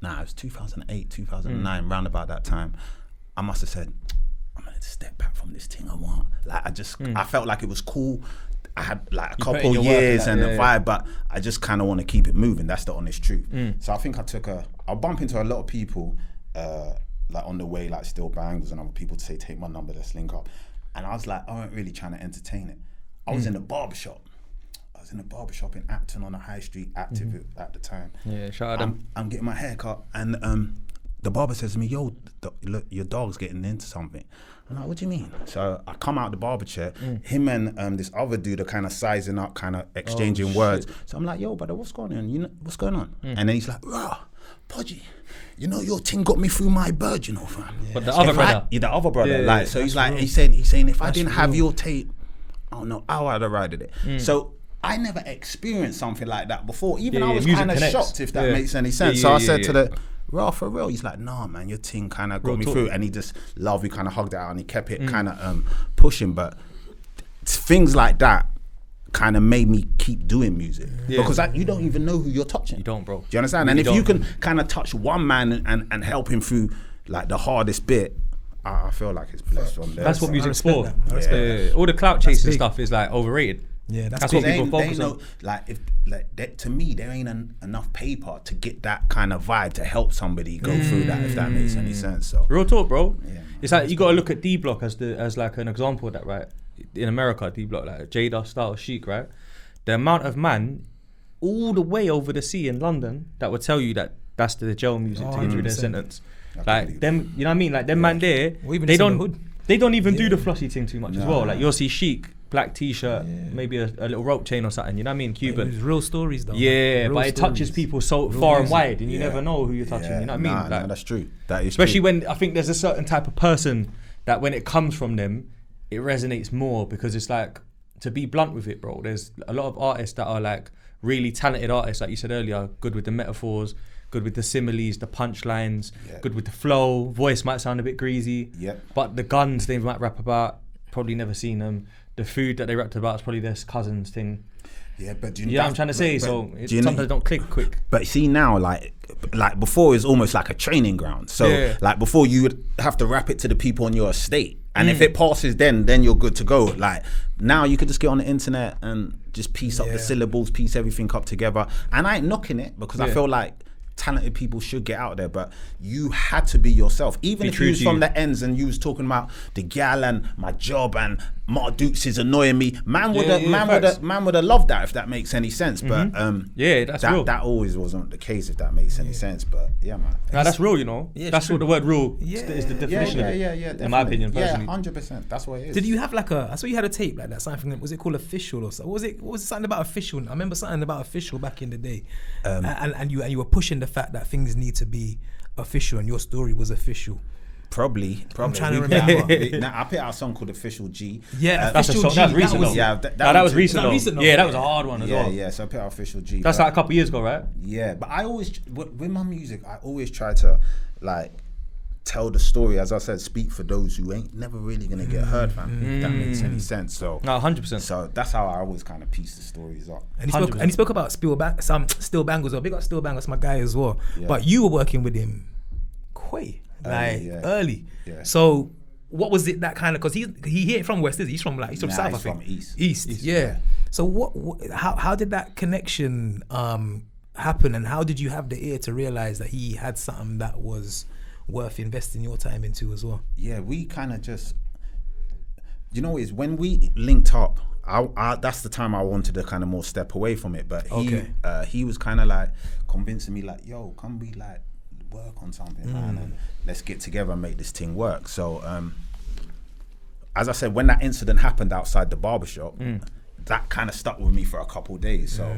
Nah, it was 2008, 2009, round about that time. I must have said, I'm gonna step back from this thing. I felt like it was cool. I had like a couple years and the vibe, but I just kind of want to keep it moving. That's the honest truth. So I think I'll bump into a lot of people like on the way, like Steel Banglez and other people to say, take my number, let's link up. And I was like, I wasn't really trying to entertain it. I was in the barbershop. In Acton on the high street, active at the time. Yeah, shout out them. I'm getting my hair cut and the barber says to me, "Yo, look, your dog's getting into something." I'm like, "What do you mean?" So I come out the barber chair, him and this other dude are kind of sizing up, kind of exchanging words. So I'm like, "Yo, brother, what's going on? You know, what's going on?" And then he's like, "Rah, Podgy, you know your thing got me through my bird, you know, fam." But the other brother. The other brother. Yeah, so he's like, he's saying if I didn't have your tape, I don't know how I'd have rided it. So I never experienced something like that before. Even I was music kind of connects. shocked, if that makes any sense. So I said to the Raw, for real. He's like, "Nah, man, your thing kind of got me through." And he just loved, he kind of hugged it out and he kept it kind of pushing. But things like that kind of made me keep doing music because you don't even know who you're touching. You don't, bro. Do you understand? And if you can kind of touch one man and help him through like the hardest bit, I feel like it's blessed from there. That's what music's for. I respect that. All the clout chasing stuff is like overrated. Yeah, that's what people focus on. To me, there ain't enough paper to get that kind of vibe to help somebody go through that, if that makes any sense. So real talk, bro. Yeah, it's like you got to look at D Block as like an example of that, right? In America, D Block, like Jada, Style, Chic, right? The amount of man all the way over the sea in London that would tell you that that's the jail music to get through their sentence. Like them, you know what I mean? Like them man there, they don't even do the flossy thing too much as well. Like you'll see Chic, black t-shirt, maybe a little rope chain or something, you know what I mean? Cuban. It's real stories though. Yeah, but it touches people so far and wide and you never know who you're touching, you know what I mean? Like, no, that's true. That is especially true. when I think there's a certain type of person that when it comes from them, it resonates more because it's like, to be blunt with it, bro, there's a lot of artists that are like really talented artists, like you said earlier, good with the metaphors, good with the similes, the punchlines, good with the flow, voice might sound a bit greasy, but the guns they might rap about, probably never seen them. The food that they rapped about is probably their cousin's thing. Yeah, but do you know what I'm trying to say? So it's sometimes don't click quick. But see now, like before, it was almost like a training ground. So like before, you would have to rap it to the people on your estate, and if it passes, then you're good to go. Like now, you could just get on the internet and just piece up the syllables, piece everything up together. And I ain't knocking it because I feel like talented people should get out there, but you had to be yourself. Even if you was from the ends and you was talking about the gal and my job and Mark Dukes is annoying me, man would have loved that, if that makes any sense. But that's real. That always wasn't the case, if that makes any sense. But yeah, man. No, that's real, you know. That's what the word real is the definition of it. Yeah, in my opinion, personally. Yeah, 100%. That's what it is. Did you have like I saw you had a tape like that, something, was it called Official or something? What was it something about Official? I remember something about Official back in the day. And you were pushing the fact that things need to be official and your story was official. Probably. I'm trying to remember. Now, I put out a song called Official G. Yeah, that's Official G. That's recent though. Yeah, that was recent though. Yeah, that was a hard one as well. Yeah, so I put out Official G. That's like a couple years ago, right? Yeah, but I always, with my music, I always try to like tell the story, as I said, speak for those who ain't never really gonna get heard, fam. If that makes any sense. So no, 100%. So that's how I always kind of piece the stories up. And he spoke about Steel Banglez. Big up Steel Banglez, my guy as well. Yeah. But you were working with him early. Yeah. So what was it that kind of, because he ain't from West, is he? He's from South, I think. From East. Yeah. So how did that connection happen, and how did you have the ear to realize that he had something that was worth investing your time into as well? Yeah, we kind of just, you know, is when we linked up, I that's the time I wanted to kind of more step away from it. But he was kind of like convincing me, like, yo, come we like work on something, man, and let's get together and make this thing work. So as I said, when that incident happened outside the barbershop, that kind of stuck with me for a couple of days. So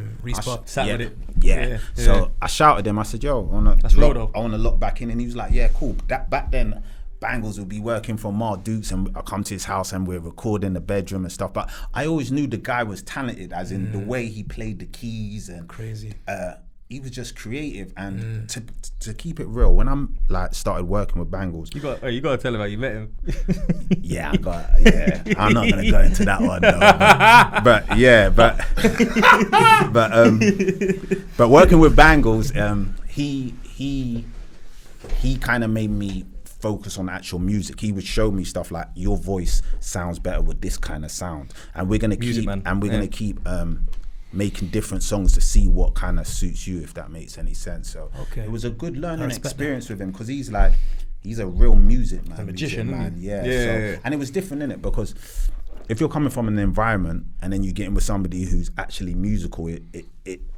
sat with it. Yeah. So I shouted him. I said, "Yo, I want to look back in," and he was like, "Yeah, cool." That back then, Banglez would be working for Mark Dukes, and I come to his house and we're recording in the bedroom and stuff. But I always knew the guy was talented, as in the way he played the keys and crazy. He was just creative, and to keep it real, when I'm like started working with Banglez, you got to tell him how you met him. I'm not gonna go into that one though. But working with Banglez, he kind of made me focus on actual music. He would show me stuff like, your voice sounds better with this kind of sound, and we're gonna keep making different songs to see what kind of suits you, if that makes any sense. So it was a good learning experience with him, because he's a real music man, a magician, man. And it was different in it, because if you're coming from an environment and then you get in with somebody who's actually musical,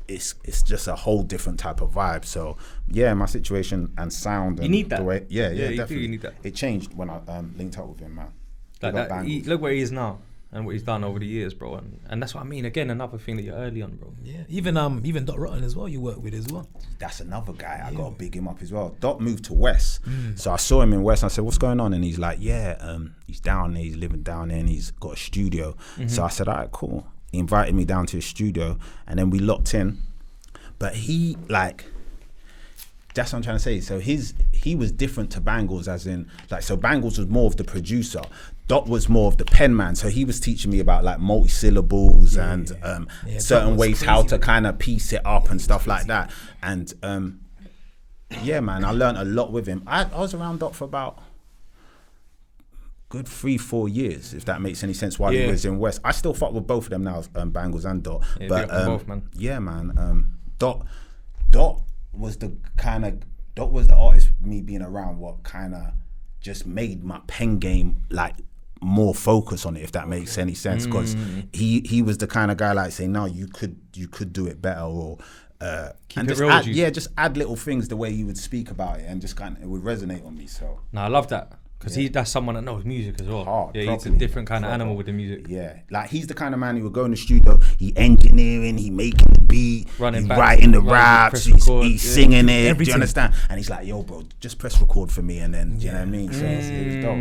it's just a whole different type of vibe. So yeah, my situation and sound, and you need that. The way, definitely. You need that. It changed when I linked up with him, man. Look where he is now and what he's done over the years, bro, and that's what I mean. Again, another thing that you're early on, bro. Yeah, even Dot Rotten as well, you work with as well. That's another guy I gotta big him up as well. Dot moved to West, so I saw him in West. And I said, "What's going on?" And he's like, "Yeah, he's down there. He's living down there, and he's got a studio." So I said, "All right, cool." He invited me down to his studio, and then we locked in. But he that's what I'm trying to say. So he was different to Banglez, as in so Banglez was more of the producer. Dot was more of the pen man, so he was teaching me about like multi-syllables and certain ways how to kind of piece it up and stuff like that. And man, I learned a lot with him. I was around Dot for about good 3-4 years, if that makes any sense, while he was in West. I still fuck with both of them now, Banglez and Dot. Yeah, but both, man. Yeah, man. Dot was the artist, me being around, what kind of just made my pen game like more focus on it, if that makes any sense, because he was the kind of guy like saying, no, you could do it better, or and just add little things the way you would speak about it, and just kind of, it would resonate on me. So I love that. Because that's someone that knows music as well. Hard, he's properly, a different kind of animal with the music. Yeah, like he's the kind of man who would go in the studio, he engineering, he making the beat, he writing the raps, he's singing it. Everything. Do you understand? And he's like, yo, bro, just press record for me, and then do you know what I mean? So it was dope.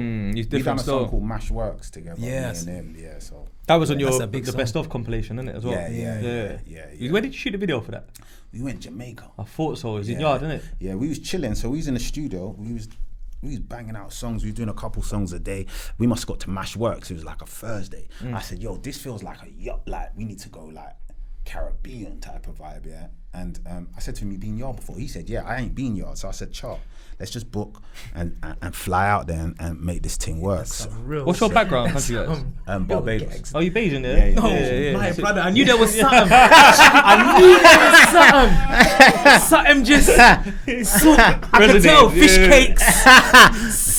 We done a song called Mash Works together. Yes. Me and him. Yeah, so that was on your the best of compilation, isn't it, as well? Yeah. Where did you shoot the video for that? We went Jamaica. I thought so. It was in yard, isn't it? Yeah, we was chilling. So we was in the studio. We was banging out songs. We was doing a couple songs a day. We must have got to Mash Works. It was like a Thursday. I said, yo, this feels like a yacht. Like, we need to go like Caribbean type of vibe, yeah? And I said to him, you been yard before? He said, yeah, I ain't been yard. So I said, chart, let's just book and fly out there and make this thing work. So, what's your background, country guys? Barbados. Oh, you Bayesian there? Yeah. My brother, I knew there was something. I knew there was something. Something just. I could tell fish cakes.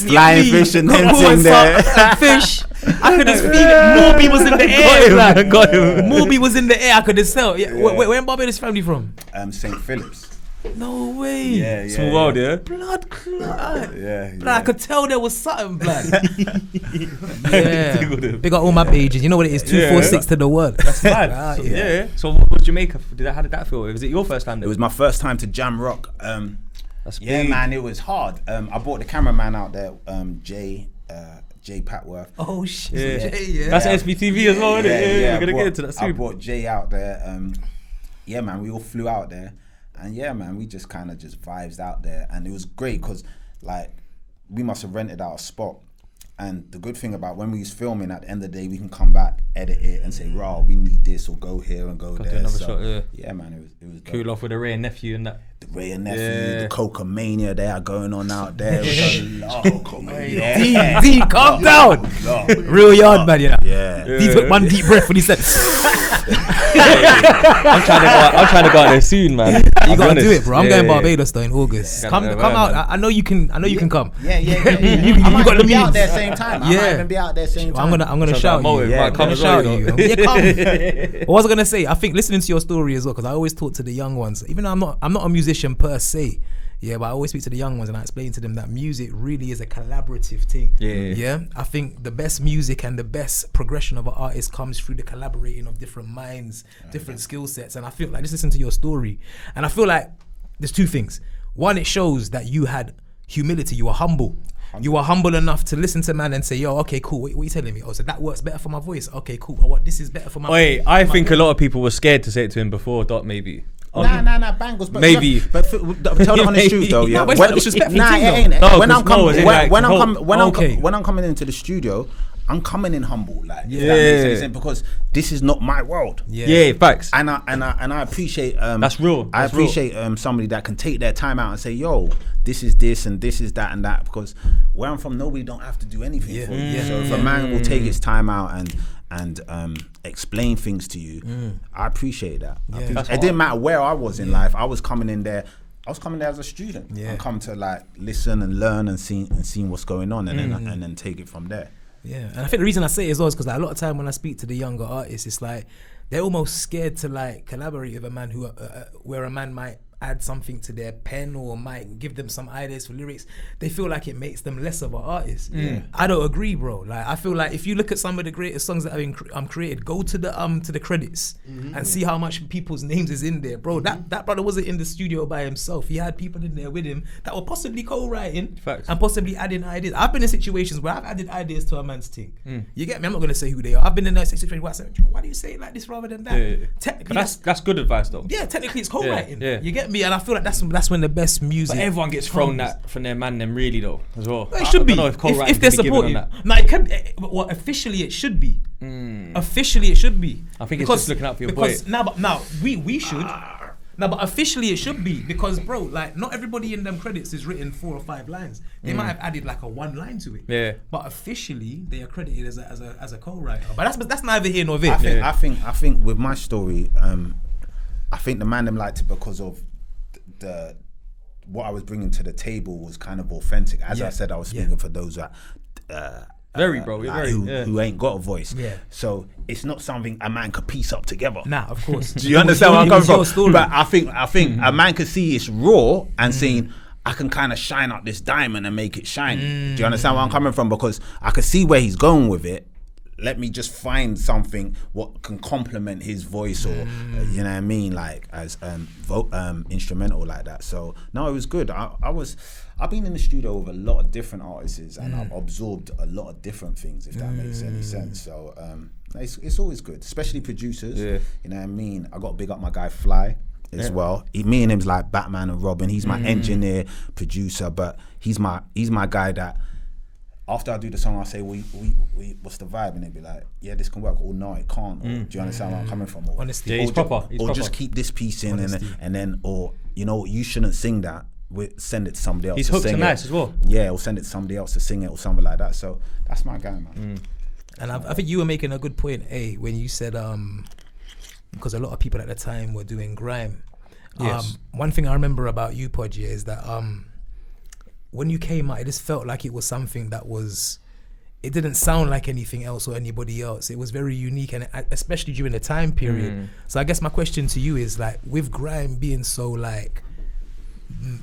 Flying fish and them there. Fish. I could just feel it. Morby was in the air. Got him. Morby was in the air. I could just tell. Yeah. Where in Barbados family from? St. Philip's. No way. Yeah. Small world, yeah? Blood clot. Yeah. Blood, I could tell there was something, blood. Yeah. Big up all my pages. You know what it is? 246 to the world. That's mad. Yeah. So what was Jamaica? How did that feel? Was it your first time there? It was my first time to jam rock. That's yeah, big. man, it was hard. I brought the cameraman out there, Jay Patworth. Oh shit. Yeah. That's SBTV as well, isn't it? Yeah, we're gonna get into that soon. I brought Jay out there. Yeah, man, we all flew out there. And yeah, man, we just kind of just vibes out there. And it was great because, like, we must have rented out a spot. And the good thing about when we was filming, at the end of the day, we can come back, edit it, and say, "Raw, we need this," or go here and go there. Another shot, yeah, man, it was cool dope. off with the Ray and Nephew and that. The Ray and Nephew, the Koke mania they are going on out there. D, calm down. Real yard, man, Yeah. D took one deep breath when he said, I'm trying to go out there soon, man. You gotta do it, bro. I'm going Barbados though in August. Come out. I know you can come. Yeah. You got the to be out means. there same time. I might even be out there same time. I'm gonna shout you. Yeah, I'm gonna shout you. Yeah, come. What was I gonna say? I think listening to your story as well, because I always talk to the young ones. Even though I'm not a musician per se. Yeah, but I always speak to the young ones and I explain to them that music really is a collaborative thing. Yeah. I think the best music and the best progression of an artist comes through the collaborating of different minds, different skill sets. And I feel like, just listen to your story, and I feel like there's two things. One, it shows that you had humility. You were humble. You were humble enough to listen to man and say, yo, okay, cool. What are you telling me? Oh, so that works better for my voice. Okay, cool. Oh, what? This is better for my. Wait, I think a lot of people were scared to say it to him before Dot, maybe. Nah, Banglez. But maybe. But tell the honest truth though, yeah. No, but it's not disrespectful it ain't. When I'm coming into the studio, I'm coming in humble, like if that makes any sense, because this is not my world. Yeah, facts. And I appreciate that's real. I appreciate somebody that can take their time out and say, yo, this is this and this is that and that, because where I'm from, nobody don't have to do anything for you. So if a man will take his time out and explain things to you, I appreciate that. It didn't matter where I was in life. I was coming in there as a student and come to like listen and learn and see what's going on, and then take it from there. Yeah, and I think the reason I say it as well is because like, a lot of time when I speak to the younger artists, it's like they're almost scared to like collaborate with a man who, where a man might add something to their pen or might give them some ideas for lyrics. They feel like it makes them less of an artist. I don't agree, bro. Like I feel like if you look at some of the greatest songs that have been created, go to the credits and see how much people's names is in there, bro. That brother wasn't in the studio by himself. He had people in there with him that were possibly co-writing and possibly adding ideas. I've been in situations where I've added ideas to a man's thing. You get me? I'm not gonna say who they are. I've been in that situation where I said, why do you say it like this rather than that? Technically, that's good advice though. Yeah, technically it's co-writing. You get me? And I feel like that's when the best music. But everyone gets thrown that from their man, them really though as well. It should be. If they're supportive. No, it can. Well, officially it should be. Officially it should be. I think it's just looking out for your boy. Because now we should. No, but officially it should be because, bro, like not everybody in them credits is written 4 or 5 lines. They might have added like a 1 line to it. Yeah. But officially they are credited as a co-writer. But that's neither here nor there. I think with my story, I think the man them liked it because of the what I was bringing to the table was kind of authentic. As I said, I was speaking for those that. Who ain't got a voice. Yeah. So it's not something a man could piece up together. Nah, of course. Do you understand where I'm coming from? But I think Mm-hmm. a man could see it's raw and saying, I can kind of shine up this diamond and make it shine. Do you understand where I'm coming from? Because I could see where he's going with it. Let me just find something what can complement his voice, or you know what I mean, like as instrumental like that. So no, it was good. I've been in the studio with a lot of different artists, and I've absorbed a lot of different things, if that makes any sense. So it's always good, especially producers. Yeah. You know what I mean. I got to big up my guy Fly as well. Me and him's like Batman and Robin. He's my engineer, producer, but he's my guy that. After I do the song, I'll say, we what's the vibe? And they'd be like, yeah, this can work. Or no, it can't. Or, do you understand where I'm coming from? Or, Honesty. Yeah, he's proper. Just keep this piece in and then, or, you know, you shouldn't sing that. Send it to somebody else. He's to hooked sing and it. nice as well. Yeah, or send it to somebody else to sing it or something like that. So that's my guy, man. And I think you were making a good point, when you said, because a lot of people at the time were doing grime. Yes. One thing I remember about you, Podgy, is that when you came out, it just felt like it was something that was, it didn't sound like anything else or anybody else. It was very unique, and especially during the time period. So I guess my question to you is, like, with grime being so, like,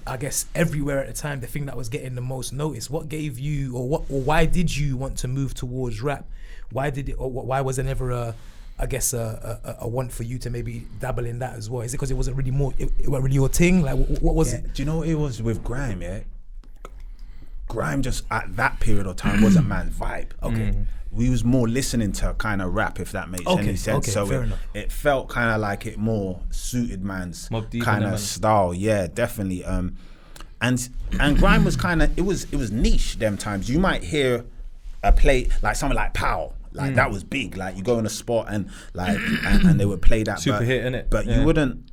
I guess everywhere at the time, the thing that was getting the most notice, what gave you, or why did you want to move towards rap? Why was there never a want for you to maybe dabble in that as well? Is it because it wasn't really it wasn't really your thing? Like, what was it? Do you know what it was with grime? Yeah, grime just at that period of time wasn't man's vibe. Okay, we was more listening to kind of rap, if that makes any sense. So it felt kind of like it more suited man's kind of style. Yeah, definitely. And grime was kind of it was niche them times. You might hear a play like something like Pow. Like that was big. Like you go in a spot and like and they would play that super hit, innit? But you wouldn't.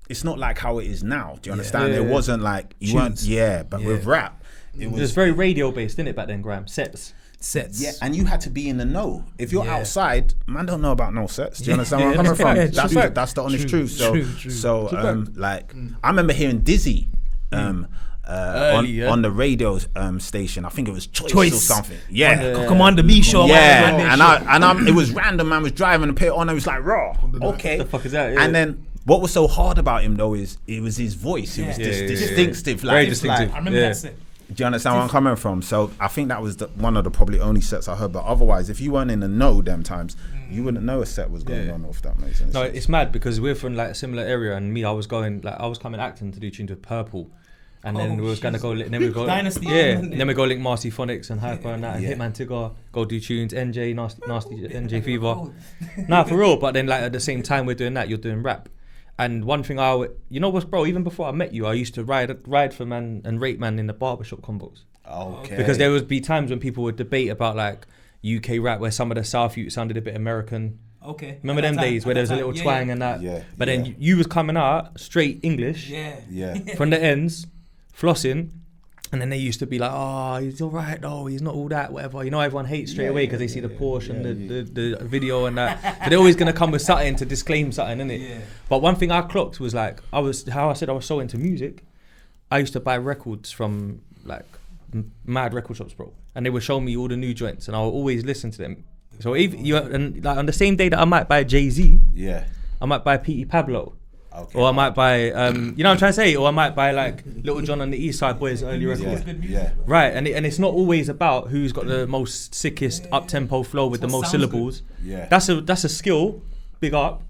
It's not like how it is now. Do you understand? It wasn't like you weren't. Yeah, but with rap, it was very radio based, didn't it, back then? Grime sets. Yeah, and you had to be in the know. If you're outside, man don't know about no sets. Do you understand where I'm coming from? That's the honest truth. So I remember hearing Dizzy. On the radio station, I think it was Choice or something. Yeah, Commander B show. Yeah, and it was random. Man was driving and put it on. It was like raw. Okay, the fuck is that? Yeah. And then what was so hard about him though is it was his voice. It was distinctive. Like, very distinctive. I remember that set. Do you understand where I'm coming from? So I think that was one of the probably only sets I heard. But otherwise, if you weren't in the know them times, you wouldn't know a set was going on. If that makes sense. No, it's mad because we're from like a similar area, and I was coming Acton to do tunes with Purple. And then we was gonna go. Then we go Dynasty. And then we go link Marcy Phonics and Hyper and that, and Hitman Tigger. Go do tunes. NJ nasty NJ Fever. Nah, for real. But then like at the same time we're doing that, you're doing rap. And one thing you know what's, bro? Even before I met you, I used to ride for man and rate man in the barbershop combos. Okay. Because there would be times when people would debate about like UK rap, where some of the South youth sounded a bit American. Okay. Remember them days where there was a little twang and that. Yeah. But then you was coming out straight English. Yeah. From the ends. Flossing, and then they used to be like, oh, he's all right though, he's not all that, whatever. You know, everyone hates straight away because they see the Porsche and the video and that. But they're always gonna come with something to disclaim something, innit? Yeah. But one thing I clocked was like, I was so into music. I used to buy records from like mad record shops, bro, and they would show me all the new joints, and I would always listen to them. So if and like on the same day that I might buy Jay-Z, I might buy P.E. Pablo. Okay. Or I might buy, you know what I'm trying to say? Or I might buy like Little John and the East Side Boys early record. Right, and it's not always about who's got the most sickest up-tempo flow with the most syllables. Yeah. That's a skill, big up.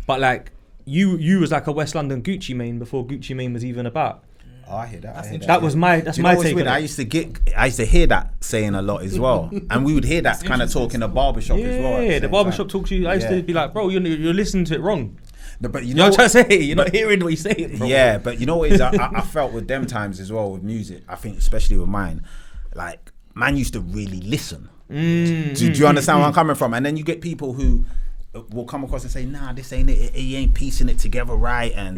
But like, you was like a West London Gucci Mane before Gucci Mane was even about. Oh, I hear that. That's my take on it. I used to hear that saying a lot as well, and we would hear that kind of talk in the barbershop as well. Yeah, the barbershop talk to you. I used to be like, bro, you're listening to it wrong. No, but you know what I'm trying to say? You're not hearing what you're saying, bro. Yeah, but you know what is I felt with them times as well with music. I think especially with mine, like man used to really listen. Do you understand where I'm coming from? And then you get people who will come across and say, nah, this ain't it. He ain't piecing it together right, and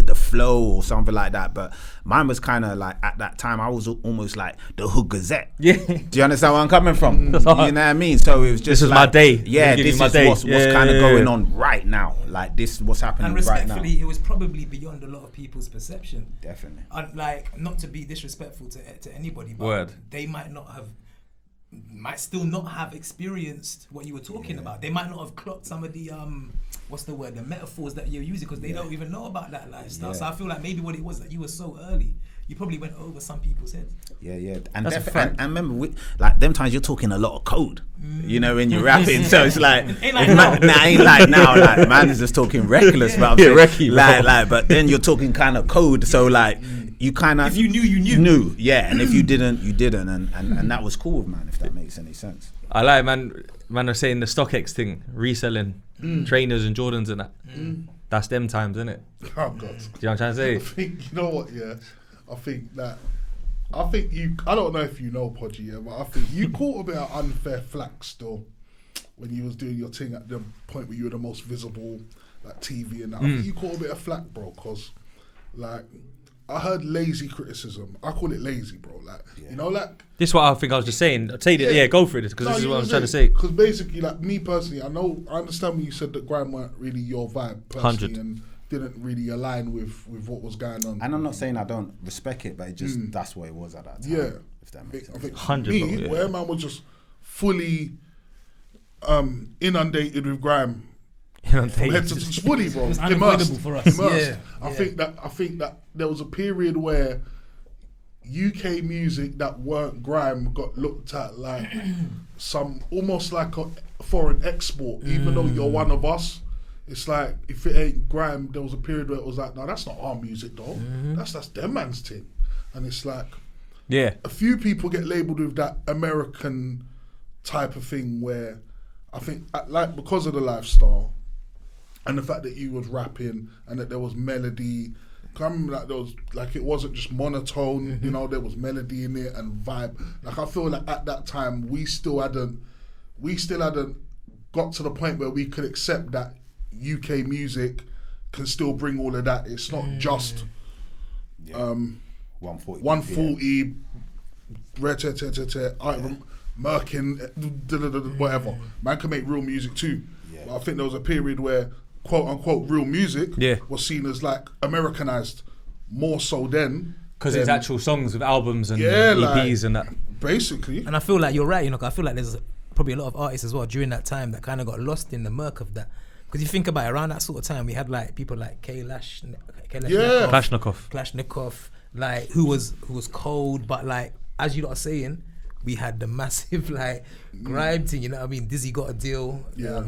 the flow or something like that. But mine was kind of like, at that time, I was almost like the Hood Gazette. Yeah. Do you understand where I'm coming from? You know what I mean? So it was just this is like, my day. Yeah, this is what's kind of going on right now. Like, this is what's happening right now. And respectfully, it was probably beyond a lot of people's perception. Definitely. Like, not to be disrespectful to anybody, but they might still not have experienced what you were talking about. They might not have clocked some of the the metaphors that you're using, because they don't even know about that lifestyle. So I feel like maybe what it was that you were so early, you probably went over some people's heads. Yeah. And and remember, like, them times you're talking a lot of code, you know, when you're rapping. So it's like, ain't like now. Like, man is just talking reckless, but I'm saying, like, but then you're talking kind of code. So like, you kind of, if you knew, you knew. Yeah, and if you didn't, you didn't, and that was cool, man. If that makes any sense. I like, man are saying the StockX thing, reselling trainers and Jordans and that. That's them times, isn't it? Oh God. Do you know what I'm trying to say? I think, you know what? Yeah, I think you. I don't know if you know Podgy, yeah, but I think you caught a bit of unfair flack still when you was doing your thing at the point where you were the most visible, like TV and that. I think you caught a bit of flack, bro, because like, I heard lazy criticism. I call it lazy, bro. Like, you know, like, this is what I think I was just saying. Say that, go for it, because this is what I'm trying to say. Because basically, like, me personally, I understand when you said that grime weren't really your vibe personally, 100. and didn't really align with what was going on. And I'm not saying I don't respect it, but it just that's what it was at that time. Yeah, if that makes sense. I think 100. where man was just fully inundated with grime. From head to fully, bro. It was unavoidable for us. Immersed. I think that there was a period where UK music that weren't grime got looked at like some, almost like a foreign export, even though you're one of us. It's like, if it ain't grime, there was a period where it was like, no, that's not our music though. That's them man's thing. And it's like, a few people get labelled with that American type of thing where I think, like, because of the lifestyle and the fact that you was rapping and that there was melody, I remember that there was, like, it wasn't just monotone, you know, there was melody in it and vibe. Like, I feel like at that time we still hadn't got to the point where we could accept that UK music can still bring all of that. It's not just 140 Merkin, whatever. Man can make real music too. But I think there was a period where quote unquote real music was seen as like Americanized more so then, because it's actual songs with albums and EPs and that, basically. And I feel like you're right, you know, 'cause I feel like there's probably a lot of artists as well during that time that kind of got lost in the murk of that. Because you think about it, around that sort of time, we had like people like Kalashnikov, like who was cold, but like, as you lot are saying, we had the massive like grime thing, you know what I mean? Dizzy got a deal,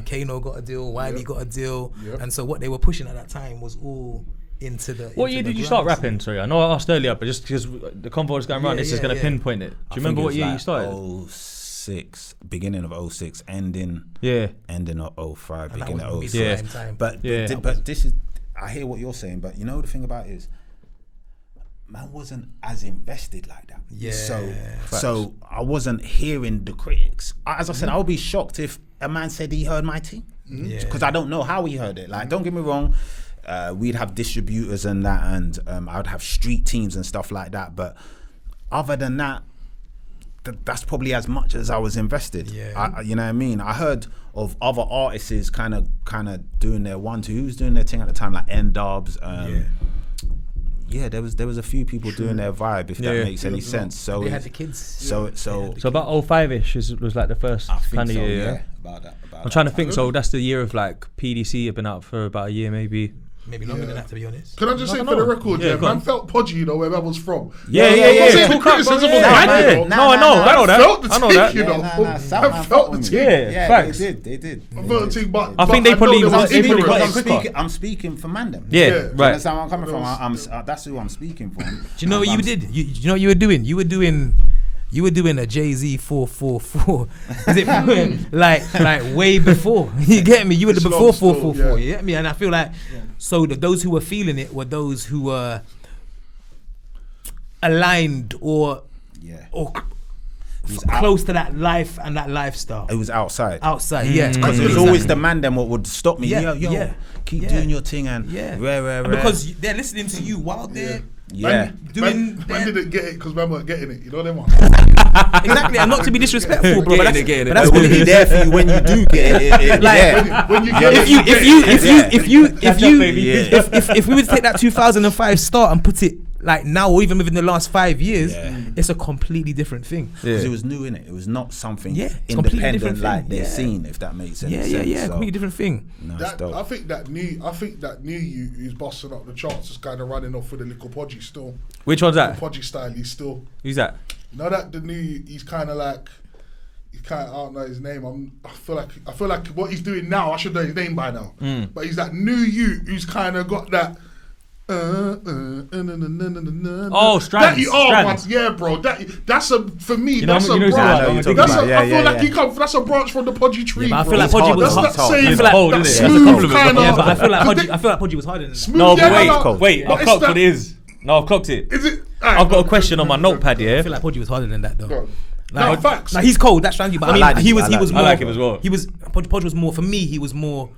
Kano got a deal, Wiley got a deal, and so what they were pushing at that time was all into the. What year did you start rapping? Sorry, I know I asked earlier, but just because the convo is going around, this is going to pinpoint it. Do you remember what year you started? 06, beginning of 06, ending of 05, beginning of 06. But this is, I hear what you're saying, but you know the thing about it is, man wasn't as invested like that. So I wasn't hearing the critics. As I said, I would be shocked if a man said he heard my thing, because I don't know how he heard it. Like, don't get me wrong, we'd have distributors and that, and I would have street teams and stuff like that. But other than that, that's probably as much as I was invested. You know what I mean? I heard of other artists kind of doing their 1-2. Who was doing their thing at the time, like N-Dubs. There was a few people doing their vibe, if that makes any sense. So they had the kids. So about 05-ish was like the first kind of year. About that. I'm trying to think. So that's the year of like PDC had been out for about a year, maybe longer than that, to be honest. Can I just say for the record, man felt Podgy, you know, where man was from. Talk criticism of grime. No, I know that. I know that. You know, I felt the team. Facts. They did. I felt the team, but I think they probably I'm speaking for Mandem. Right. That's how I'm coming from. That's who I'm speaking for. Do you know what you did? You know what you were doing? You were doing a Jay-Z 444. Is it like way before? You get me? You were the before 444. You get me? And I feel like so those who were feeling it were those who were aligned or close to that life and that lifestyle. It was outside. Yeah. Because it was always the man them what would stop me. Yeah, Keep doing your thing and rare. Because they're listening to you while they're Man didn't get it because man weren't getting it. You know them ones. Exactly, and not to be disrespectful, bro. But that's it will be there for you when you do get it. When you get if we were to take that 2005 start and put it like now or even within the last 5 years, it's a completely different thing. Because it was new, innit? It was not something independent like they're seen, if that makes sense. Yeah, completely different thing. No, I think that new you who's busting up the charts is kind of running off with a little Podgy still. Which one's that? Podgy style, he's still. Who's that? Now that the new, he's kind of I don't know his name. I feel like what he's doing now, I should know his name by now. But he's that new you who's kind of got that. Strands. Yeah, bro. That's for me. You know, that's a branch. I feel like he come. That's a branch from the Podgy tree. Yeah, but I feel like Podgy was hot. Smooth kind of. Yeah, but I feel like Podgy was harder than that. No, but wait. I've clocked what it is. No, I've clocked it. Is it? I've got a question on my notepad here. I feel like Podgy was harder than that though. No, facts. Like he's cold. That's strange. But I mean, he was more. I like him as well. Podgy was more for me. He was more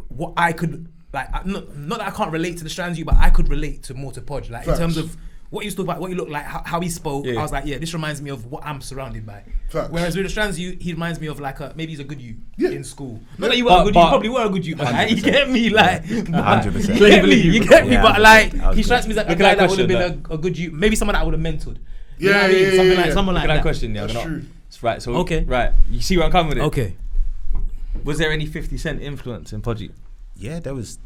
what I could. Like, not that I can't relate to the strands you, but I could relate to more to Podge. Like, in terms of what he was talking about, what he looked like, how he spoke, I was like, this reminds me of what I'm surrounded by. Facts. Whereas with the strands you, he reminds me of like maybe he's a good you in school. Not that you were a good you, you probably were a good you, right? You get me? Like, 100%. You get me? But like, he strikes me as like a guy that would have been a good you, maybe someone that I would have mentored. Something like that question. That's true. Right, so, right, you see where I'm coming with it? Okay. Was there any 50 Cent influence in Podgy? Yeah, there was.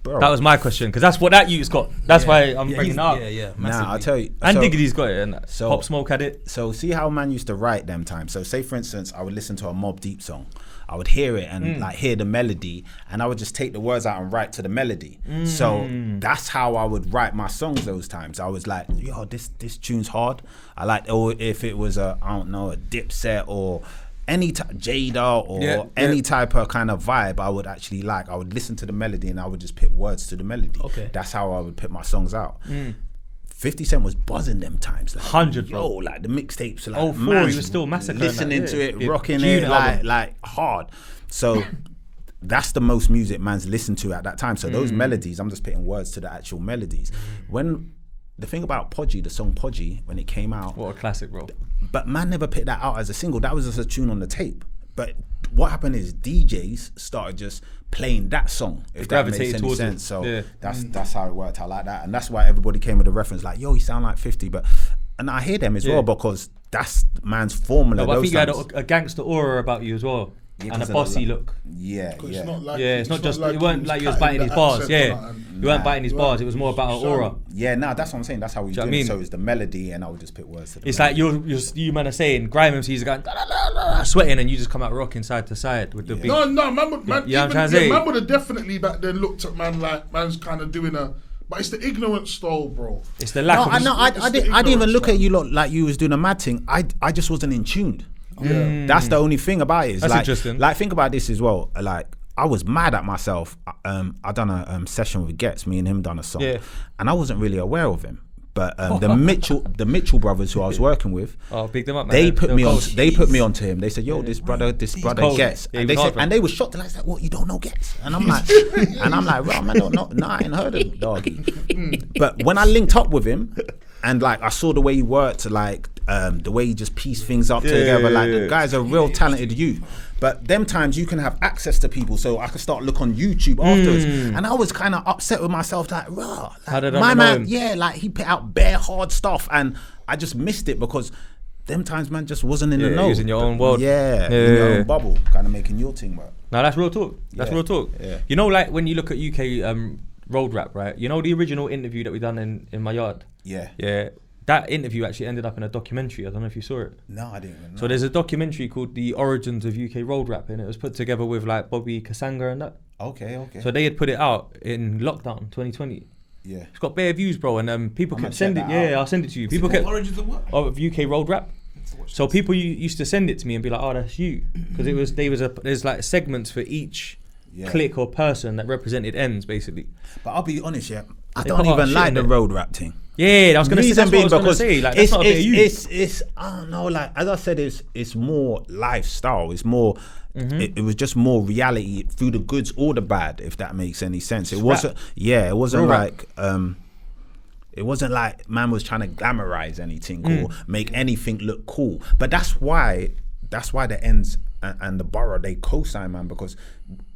Bro. That was my question because that's what that you's got. That's why I'm bringing it up. Nah, I'll tell you. And Diggity's got it, and Pop Smoke had it. So see how man used to write them times. So say for instance, I would listen to a Mobb Deep song. I would hear it and like hear the melody, and I would just take the words out and write to the melody. So that's how I would write my songs those times. I was like, yo, this tune's hard. I like, or if it was a Dipset or any Jada or any type of kind of vibe I would actually like. I would listen to the melody and I would just pick words to the melody. That's how I would pick my songs out. 50 Cent was buzzing them times. Like, 100, yo, like the mixtapes. Like, oh, man, he was still massacring listening to it, rocking it like hard. So that's the most music man's listened to at that time. So those melodies, I'm just putting words to the actual melodies. When the thing about Podgy, the song Podgy, when it came out, what a classic, bro. But man never put that out as a single. That was just a tune on the tape. But what happened is DJs started just playing that song, if that makes any sense. So that's how it worked. I like that, and that's why everybody came with a reference like, "Yo, you sound like 50." And I hear them as well because that's man's formula. No, but I think you had a gangster aura about you as well. And a bossy look. It's not like it's not just like it weren't like you was biting his bars. You weren't biting his bars. It was more about an aura. Yeah, that's what I'm saying. That's how we do it. So it's the melody, and I would just pick words to the it's melody. like you man are saying grime MCs are going sweating, and you just come out rocking side to side with the beat. No, man would have definitely back then looked at man like man's kind of doing a. But it's the ignorant style, bro. It's the lack of. I didn't even look at you lot like you was doing a mad thing. I just wasn't in tune. That's the only thing about it. That's interesting. Like, think about this as well. Like, I was mad at myself. I done a session with Getz. Me and him done a song, and I wasn't really aware of him. But the Mitchell brothers who I was working with, pick them up, man. They put me onto him. They said, "Yo, this brother Getz," and they said, and they were shocked. And I was like, "What? You don't know Getz?" And I'm like, "Bro, man, I don't know. Nah, I ain't heard of him, doggy." But when I linked up with him, and like I saw the way he worked, like the way he just pieced things up together, like the guy's a real talented youth. But them times you can have access to people, so I could start look on YouTube afterwards. And I was kind of upset with myself, like, raw. Like, my man, like he put out bare hard stuff, and I just missed it because them times, man, just wasn't in the know. He was in your own world. In your own bubble, kind of making your thing work. Now that's real talk. That's real talk. Yeah. You know, like when you look at UK road rap, right? You know the original interview that we done in my yard. Yeah. That interview actually ended up in a documentary. I don't know if you saw it. No, I didn't even know. So there's a documentary called The Origins of UK Road Rap, and it was put together with like Bobby Kasanga and that. Okay. So they had put it out in lockdown 2020. Yeah. It's got bare views, bro, and people kept sending it. Yeah, I'll send it to you. People kept Origins of what? Of UK Road Rap. So people used to send it to me and be like, "Oh, that's you," because there's like segments for each clique or person that represented ends, basically. But I'll be honest, I don't even like the road rap thing. Yeah, I was gonna say that's what I was gonna say. Like, that's not a bit of you. It's I don't know. Like as I said, it's more lifestyle. It's more. It was just more reality through the goods or the bad, if that makes any sense. It wasn't. Yeah, it wasn't like. It wasn't like man was trying to glamorize anything or make anything look cool. But that's why the ends and the borough they co-sign, man, because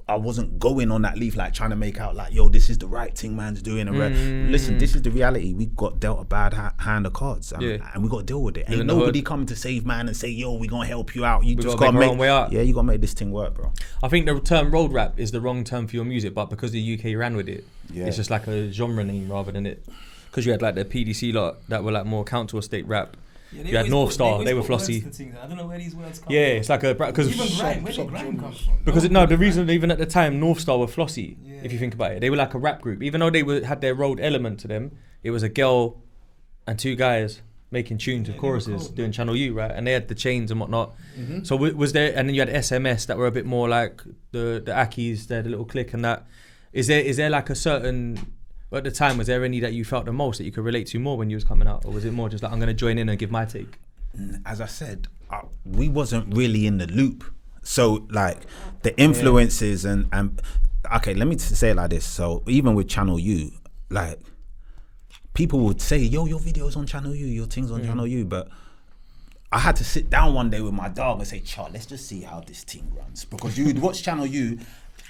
I wasn't going on that leaf like trying to make out like, yo, this is the right thing man's doing. And listen, this is the reality. We got dealt a bad hand of cards, and we got to deal with it. Ain't nobody coming to save man and say, yo, we gonna help you out. You just gotta make way out. Yeah, you gotta make this thing work, bro. I think the term road rap is the wrong term for your music, but because the UK ran with it, it's just like a genre name rather than it. Because you had like the PDC lot that were like more council estate rap. Yeah, you had Northstar, they were flossy. I don't know where these words come from. Yeah, it's like a because even grime, where did grime come from? Because the reason even at the time Northstar were flossy, if you think about it, they were like a rap group. Even though they had their road element to them, it was a girl and two guys making tunes with choruses, doing Channel U, right? And they had the chains and whatnot. So was there, and then you had SMS that were a bit more like the Akis, the little clique and that. Is there like a certain, at the time, was there any that you felt the most that you could relate to more when you was coming out, or was it more just like I'm going to join in and give my take? As I said, we wasn't really in the loop, so like the influences and okay, let me say it like this. So even with Channel U, like people would say, yo, your video's on Channel U, your thing's on Channel U, but I had to sit down one day with my dog and say, Chart, let's just see how this thing runs, because you'd watch Channel U.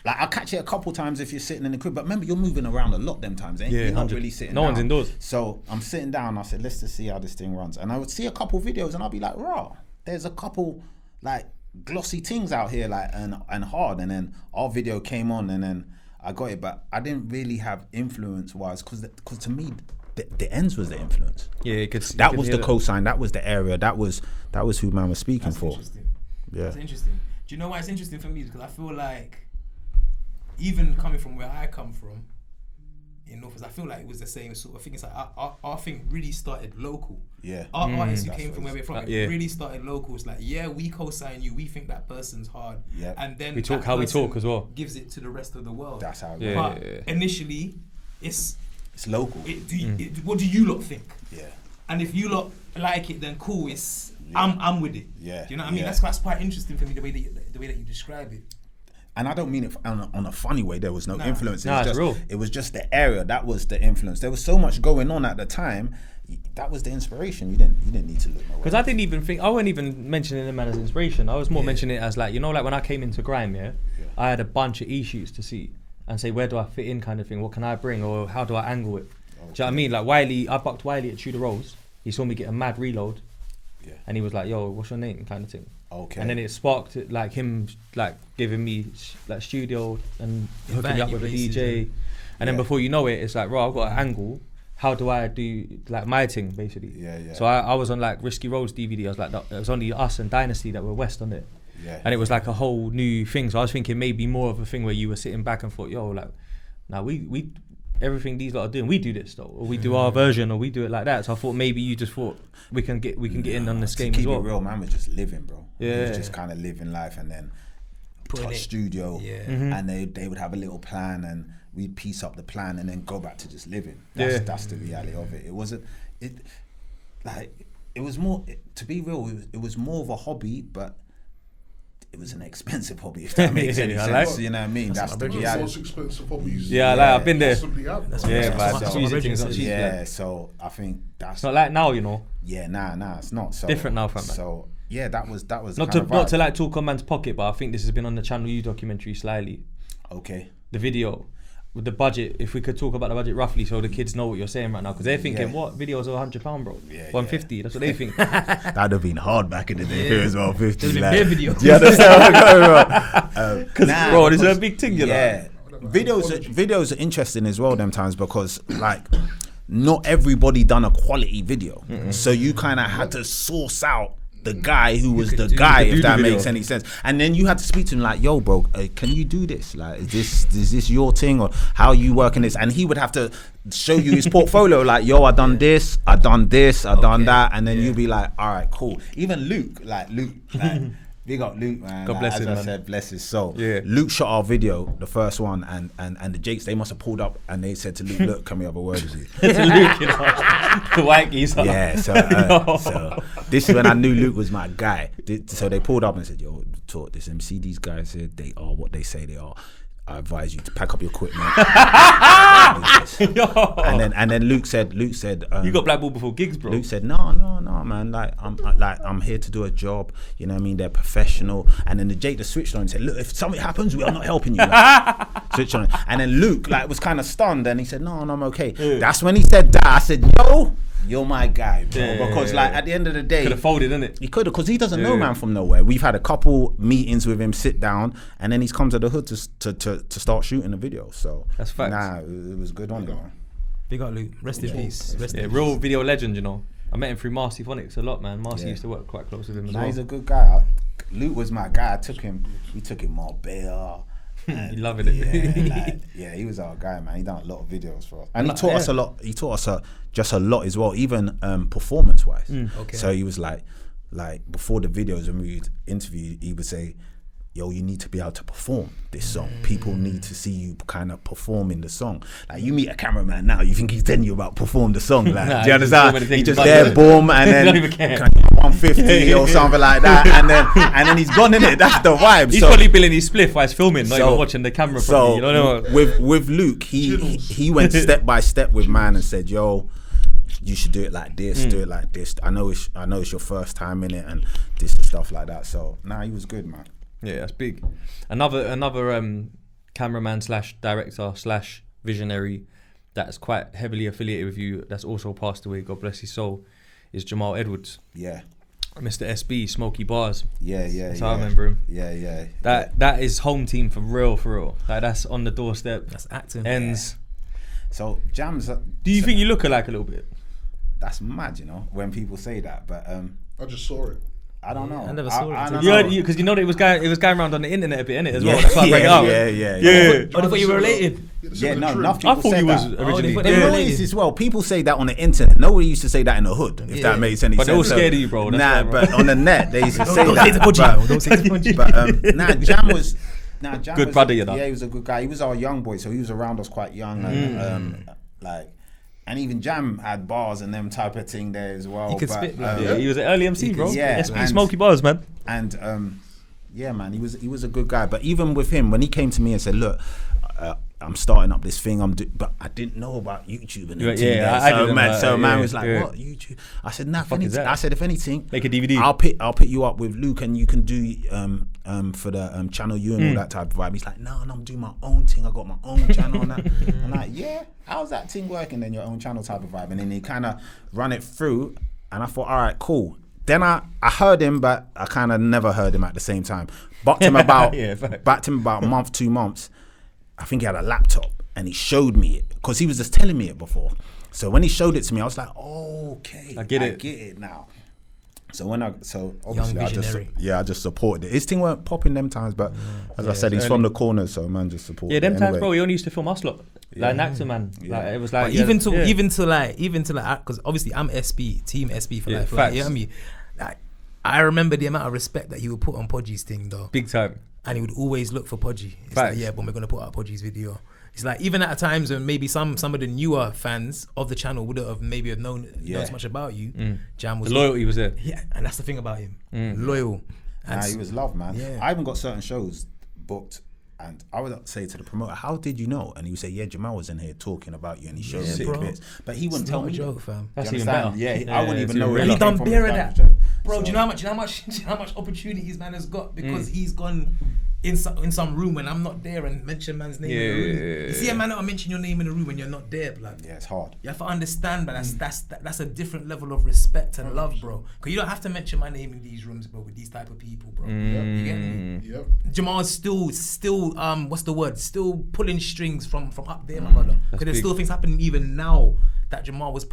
Like I'll catch it a couple times if you're sitting in the crib, but remember you're moving around a lot them times, ain't you? You're not really sitting down. No one's indoors. So I'm sitting down, I said, let's just see how this thing runs. And I would see a couple videos and I'll be like, raw, there's a couple like glossy things out here, like and hard. And then our video came on and then I got it, but I didn't really have influence wise, because to me the ends was the influence. Yeah, that was the cosign, that was the area, that was who man was speaking for. Interesting. Yeah, that's interesting. Do you know why it's interesting for me? Because I feel like, even coming from where I come from in North, I feel like it was the same sort of thing. It's like our thing really started local. Yeah. Our artists who came from where we're from, it really started local. It's like, yeah, we co-sign you, we think that person's hard. Yeah. And then we talk how we talk as well. Gives it to the rest of the world. That's how it goes. But initially, it's local. What do you lot think? Yeah. And if you lot like it, then cool, I'm with it. Yeah. Do you know what I mean? That's quite interesting for me, the way that you describe it. And I don't mean it on a funny way. There was no influence. It was just the area that was the influence. There was so much going on at the time. That was the inspiration. You didn't need to look nowhere. Because I didn't even think, I wasn't even mentioning them as inspiration. I was more mentioning it as like, like when I came into grime, I had a bunch of e-shoots to see and say, where do I fit in, kind of thing. What can I bring, or how do I angle it? Do you know what I mean? Like Wiley, I bucked Wiley at Tudor Rose. He saw me get a mad reload. Yeah. And he was like, yo, what's your name, kind of thing. Okay. And then it sparked like him like giving me like studio and hooking me up with a DJ. And then before you know it, it's like, I've got an angle. How do I do like my thing, basically? Yeah. So I was on like Risky Roads DVD. I was like, it was only us and Dynasty that were West on it. Yeah. And it was like a whole new thing. So I was thinking maybe more of a thing where you were sitting back and thought, yo, like, now we everything these lot are doing, we do this though, or we do our version, or we do it like that. So I thought maybe you just thought we can get in on this game as well. Keep it real, man was just living, bro. Yeah, he was just kind of living life, and then touch studio, and they would have a little plan, and we'd piece up the plan, and then go back to just living. That's the reality of it. It wasn't it was more, to be real, it was more of a hobby, but it was an expensive hobby, if that makes any sense. You know what I mean? That's the reality. Most expensive hobbies. Yeah, I've been there. So I think that's it's not like now, you know. Yeah, nah, it's not. So different now, fam. So yeah, that was not to like talk on man's pocket, but I think this has been on the Channel U documentary slightly. Okay. The video. With the budget, if we could talk about the budget roughly, so the kids know what you're saying right now, because they're thinking, what videos are £100, bro? 150. That's what they think. That'd have been hard back in the day. If it was 150. Like, their videos. Yeah, that's because bro, this is a big thing, you know. Yeah, videos are interesting as well. Them times, because like not everybody done a quality video, so you kind of had to source out the guy who was the guy, if that makes any sense. And then you had to speak to him like, yo, bro, can you do this? Like, is this your thing, or how are you working this? And he would have to show you his portfolio, like, yo, I done this, I done that, and then you'd be like, all right, cool. Even Luke, big up Luke, man. God bless him, as I said, bless his soul. Yeah. Luke shot our video, the first one, and the Jakes, they must have pulled up and they said to Luke, look, can we have a word with you? To Luke, you know. The white geezer. Yeah, so this is when I knew Luke was my guy. So they pulled up and said, "Yo, talk this MC. These guys said they are what they say they are. I advise you to pack up your equipment." and then Luke said, You got blackballed before gigs, bro. Luke said, no, man. I'm here to do a job. You know what I mean? They're professional. And then the switched on and said, look, if something happens, we are not helping you. Switch on. And then Luke was kind of stunned and he said, no, I'm okay. Yeah. That's when he said that. I said, yo, you're my guy, bro. Because at the end of the day, could have folded, innit? He could have, because he doesn't know man from nowhere. We've had a couple meetings with him, sit down, and then he's come to the hood to start shooting the video. So that's facts. Nah, it was good on it, man. Big up, Luke. Rest in peace. Real video legend, you know. I met him through Marcy Phonics a lot, man. Marcy used to work quite close with him as well. He's a good guy. Luke was my guy. We took him Marbella. He loving it. He was our guy, man. He done a lot of videos for us, and he taught us a lot. He taught us just a lot as well, even performance wise. Okay. So he was like before the videos when we would interview, he would say, yo, you need to be able to perform this song. People need to see you kind of performing the song. Like, you meet a cameraman now, you think he's telling you about perform the song. Like, do you understand? He just there, boom, and then 150 or something like that, and then he's gone in it. That's the vibe. He's probably billing his spliff while he's filming, not even watching the camera. So with Luke, he went step by step with man and said, yo, you should do it like this, do it like this. I know it's your first time in it and this and stuff like that. So he was good, man. Yeah, that's big. Another cameraman / director / visionary that's quite heavily affiliated with you, that's also passed away, God bless his soul, is Jamal Edwards. Yeah. Mr. SB, Smoky Bars. Yeah. That's how I remember him. Yeah. That is home team for real. Like, that's on the doorstep. That's Acton. Ends. Yeah. So Jams. Do you think you look alike a little bit? That's mad, you know, when people say that. But I just saw it. I don't know. I never saw it. You heard, because you know that it was going around on the internet a bit, innit, as well. That's why I bring it up. Yeah. I thought you were related. Yeah, no, enough I people thought say you was that. originally. But The noise as well. People say that on the internet. Nobody used to say that in the hood, if that makes any sense. But they're all scared of you, bro. But on the net, they used to say Don't that. say the Podgy. Don't say the Podgy. But Jam was... Jam good was, brother, you know. Yeah, he was a good guy. He was our young boy, so he was around us quite young. And and even Jam had bars and them type of thing there as well. He could spit, he was an early MC, bro. Yeah, SB Smoky Bars, man. And man, he was a good guy. But even with him, when he came to me and said, "Look, I'm starting up this thing. but I didn't know about YouTube and man was like, "What YouTube?" I said, "Nah, I said, if anything, make a DVD. I'll put you up with Luke, and you can do for the channel you and all that type of vibe." He's like, "No, I'm doing my own thing. I got my own channel and that." I'm like, "Yeah, how's that thing working? Then your own channel type of vibe." And then he kind of run it through, and I thought, all right, cool. Then I heard him, but I kind of never heard him at the same time. Backed him about a month, 2 months. I think he had a laptop and he showed me it because he was just telling me it before. So when he showed it to me, I was like, oh, okay, I get it now. So obviously I just supported it. His thing weren't popping them times, but as I said, he's from the corners, so man just supported it. Yeah, them times, bro, he only used to film us lot. Like an actor, man. Like, it was like even to like because obviously I'm SB, team SB for life. Like, you know what I mean? Like, I remember the amount of respect that he would put on Podgy's thing though. Big time. And he would always look for Podgy. It's like, yeah, but we're gonna put out Podgy's video. It's like, even at times when maybe some of the newer fans of the channel wouldn't have known as much about you. Jam was the loyalty was there. Yeah, and that's the thing about him. Loyal. And he was loved, man. Yeah. I even got certain shows booked. And I would say to the promoter, how did you know? And he would say, yeah, Jamal was in here talking about you and he showed me bits. But he wouldn't tell me. Joke, fam. That's even better. Yeah, I wouldn't even know. And he done beer of that. Bro, do you know how much opportunities man has got because he's gone in some room when I'm not there and mention man's name in the room. You see a man that'll mention your name in the room when you're not there, blood. Yeah, it's hard. You have to understand, but that's a different level of respect and love, bro. Because you don't have to mention my name in these rooms, bro, with these type of people, bro. You get me? Yep. Jamal's still what's the word? Still pulling strings from up there, my brother. Because there's still things happening even now that Jamal was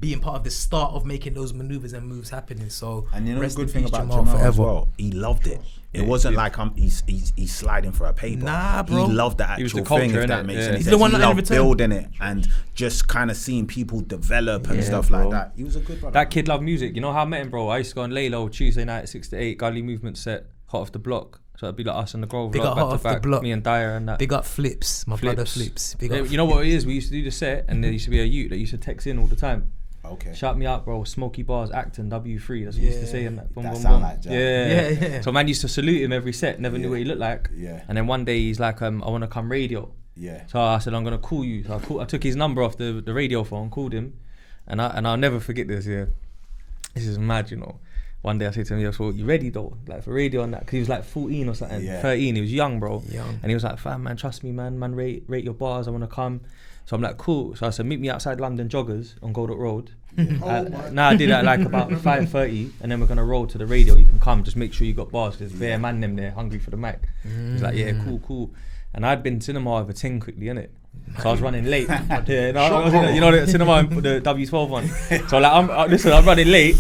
being part of the start of making those maneuvers and moves happening. So, and you know the good thing about Jamal as well, he loved it. It wasn't like he's sliding for a paper. Nah, bro. He loved the actual thing, if that makes sense. He's the one he that loved building it and just kind of seeing people develop and stuff like that. He was a good brother. That kid loved music. You know how I met him, bro? I used to go on Laylo Tuesday night at 6 to 8, Gully Movement set, Hot Off the Block. So it'd be like us and the Grove. Big up Hot Off the Block. Me and Dyer and that. Big up Flips. My brother Flips. Big up you know what it is? We used to do the set and there used to be a youth that used to text in all the time. Okay. Shout me out, bro. Smoky Bars, Acton, W3. That's what he used to say in that. Boom, That boom, sound boom. like Jam. Yeah. So man used to salute him every set. Never knew what he looked like. Yeah. And then one day he's like, I want to come radio. Yeah. So I said, I'm gonna call you. So I took his number off the radio phone, called him, and I'll never forget this. Yeah. This is mad, you know. One day I said to him, "Yeah, so you ready though? Like for radio and that?" Because he was like 14 or something, 13. He was young, bro. And he was like, "Fam, man, trust me, man. Rate your bars. I want to come." So I'm like, "Cool." So I said, "Meet me outside London Joggers on Goldot Road." I did that like about 5:30, and then we're gonna roll to the radio. You can come. Just make sure you got bars. There's bare man them there, hungry for the mic. He's like, "Yeah, cool." And I'd been cinema over 10 quickly, innit? So I was running late. You know the cinema, the W12 one. So like, I'm running late.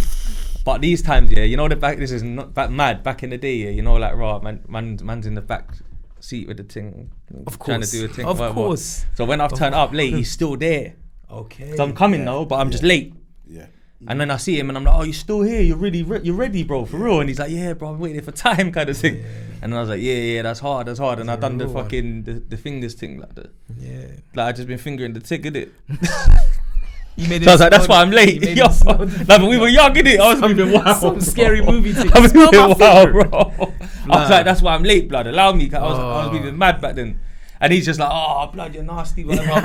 But these times, yeah, you know this is not mad. Back in the day, yeah, you know, like raw man's in the back seat with the thing, trying to do a thing. Of course. So when I've turned up late, he's still there. Okay. So I'm coming now, but I'm just late. Yeah. And then I see him and I'm like, "Oh, you're still here? You're ready, bro, for real?" And he's like, "Yeah, bro, I'm waiting for time," kind of thing. And I was like, "Yeah, that's hard." And I done the fucking the fingers thing, like I just been fingering the tick, innit? So I was like, "That's why I'm late." Yo, like, but we were young, innit? I was moving wild. Some scary movie thing. I was moving wild, bro. I was like, "That's why I'm late, blood. Allow me." I was moving mad back then. And he's just like, "Oh, blood, you're nasty." Whatever.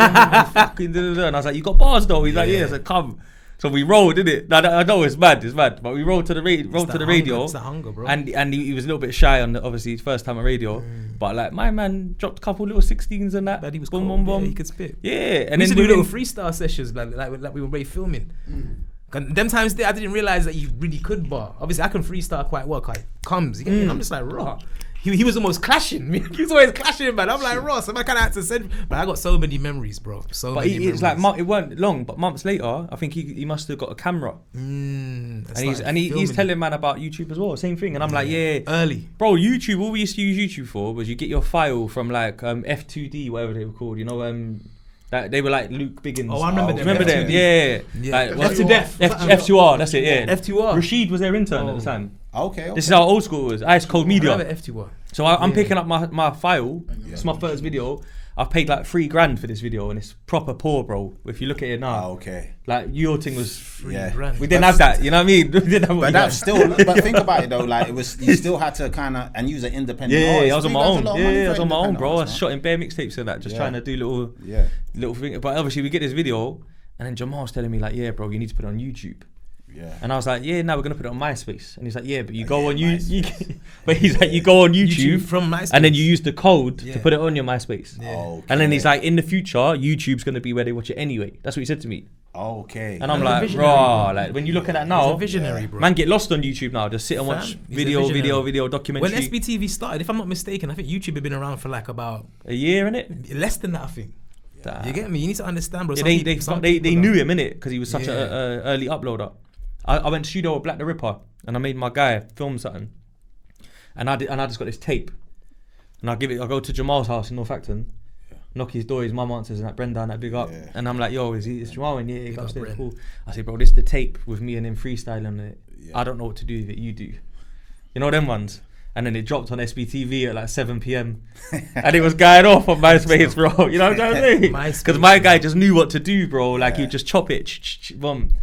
Fucking and I was like, "You got bars though?" He's like, "Yeah." I said, "Come." So we rolled, didn't it? I know it's mad, but we rolled to the radio. It's the hunger, bro. And he was a little bit shy on obviously his first time on radio, but like my man dropped a couple little 16s and that. But he was boom, cold. boom, boom. Yeah, he could spit. Yeah, And and we used then to do little freestyle sessions like we were already filming. And them times there, I didn't realize that you really could bar. Obviously, I can freestyle quite well. Quite comes, you get me? And I'm just like raw. He was almost clashing. He was always clashing, man. I'm like, Ross, I kind of had to send. But I got so many memories, bro. It's like it weren't long, but months later, I think he must have got a camera. And he's telling man about YouTube as well, same thing. And I'm like, yeah, early, bro. YouTube. All we used to use YouTube for was you get your file from like F2D, whatever they were called. You know, that they were like Luke Biggins. Oh, I remember them. Remember them? Yeah. Like, F2R. That's it. Yeah. F2R. Rashid was their intern at the time. Okay. This is how old school it was. Ice Cold Media. I remember F2R. So I'm picking up my file. It's my first video. I've paid like $3,000 for this video, and it's proper poor, bro. If you look at it now, okay. Like your thing was $3,000. We didn't have that. You know what I mean? We didn't have. But that's still. But think about it though. Like it was, you still had to kind of and use an independent. Yeah, I was on my own. I was on my own, bro. I was Artists, shotting bare mixtapes and that, just trying to do little thing. But obviously we get this video, and then Jamal's telling me like, "Yeah, bro, you need to put it on YouTube." Yeah. And I was like, "Yeah, now we're gonna put it on MySpace." And he's like, "Yeah, but you go on YouTube." But he's like, "You go on YouTube from MySpace, and then you use the code to put it on your MySpace." Yeah. Okay. And then he's like, "In the future, YouTube's gonna be where they watch it anyway." That's what he said to me. Okay. And I'm like, "Raw." Like when you look at that now, he's a visionary, bro. Man, get lost on YouTube now. Just sit and watch video documentary. When SBTV started, if I'm not mistaken, I think YouTube had been around for like about a year, innit? Less than that, I think. You get me? You need to understand, bro. Yeah, they knew him, innit? Because he was such a early uploader. I went to studio with Black the Ripper and I made my guy film something, and I just got this tape, and I go to Jamal's house in North Acton, knock his door, his mum answers, and that Brenda and that big up, and I'm like, "Yo, is Jamal in? Yeah, he goes there, cool." I say, "Bro, this the tape with me and him freestyling it. I don't know what to do with it, you do." You know them ones. And then it dropped on SBTV at like 7 p.m. and it was going off on MySpace, bro. You know what I'm saying? Because my guy just knew what to do, bro. Like he'd just chop it, boom.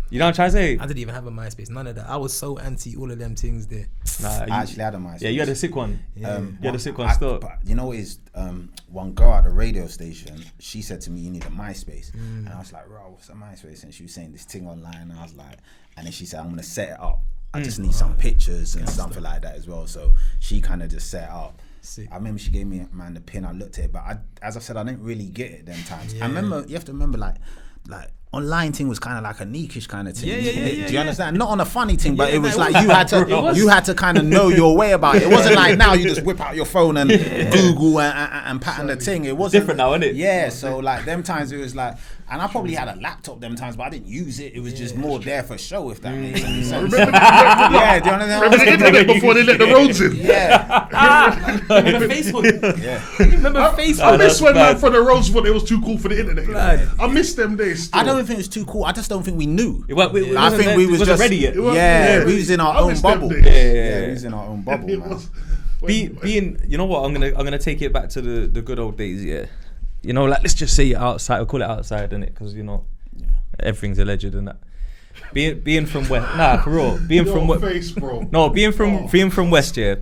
You know what I'm trying to say? I didn't even have a MySpace, none of that. I was so anti all of them things there. I actually had a MySpace. Yeah, you had a sick one. You had a sick one still. But you know what is, one girl at the radio station, she said to me, "You need a MySpace." And I was like, "Bro, what's a MySpace?" And she was saying this thing online, and I was like, and then she said, "I'm going to set it up. I just need some pictures and something like that as well." So she kind of just set it up. Sick. I remember she gave me, man, the pin. I looked at it, but as I said, I didn't really get it them times. I remember, you have to remember, like online thing was kind of like a neekish kind of thing. Do you understand? Not on a funny thing, but it was like you had to kind of know your way about it. It wasn't like now you just whip out your phone and Google and pattern the thing. It wasn't different now, isn't it? Yeah. So like them times it was like, and I probably had a laptop them times, but I didn't use it. It was just more there for show, if that makes any sense. Yeah, do you understand? Remember the internet before they let the roads in? Yeah. Remember Facebook? Yeah. Remember Facebook? I miss when man from the roads thought it was too cool for the internet. I miss them days still. I don't think it was too cool. I just don't think we knew. I think we was just ready yet. Yeah, we was in our own bubble. Yeah, we was in our own bubble, man. Being, you know what? I'm gonna take it back to the good old days. Yeah, you know, like let's just say outside or call it outside, innit? Because you know, everything's alleged and that. Being from West, nah, for real. Being from face, bro. No, being from West, yeah.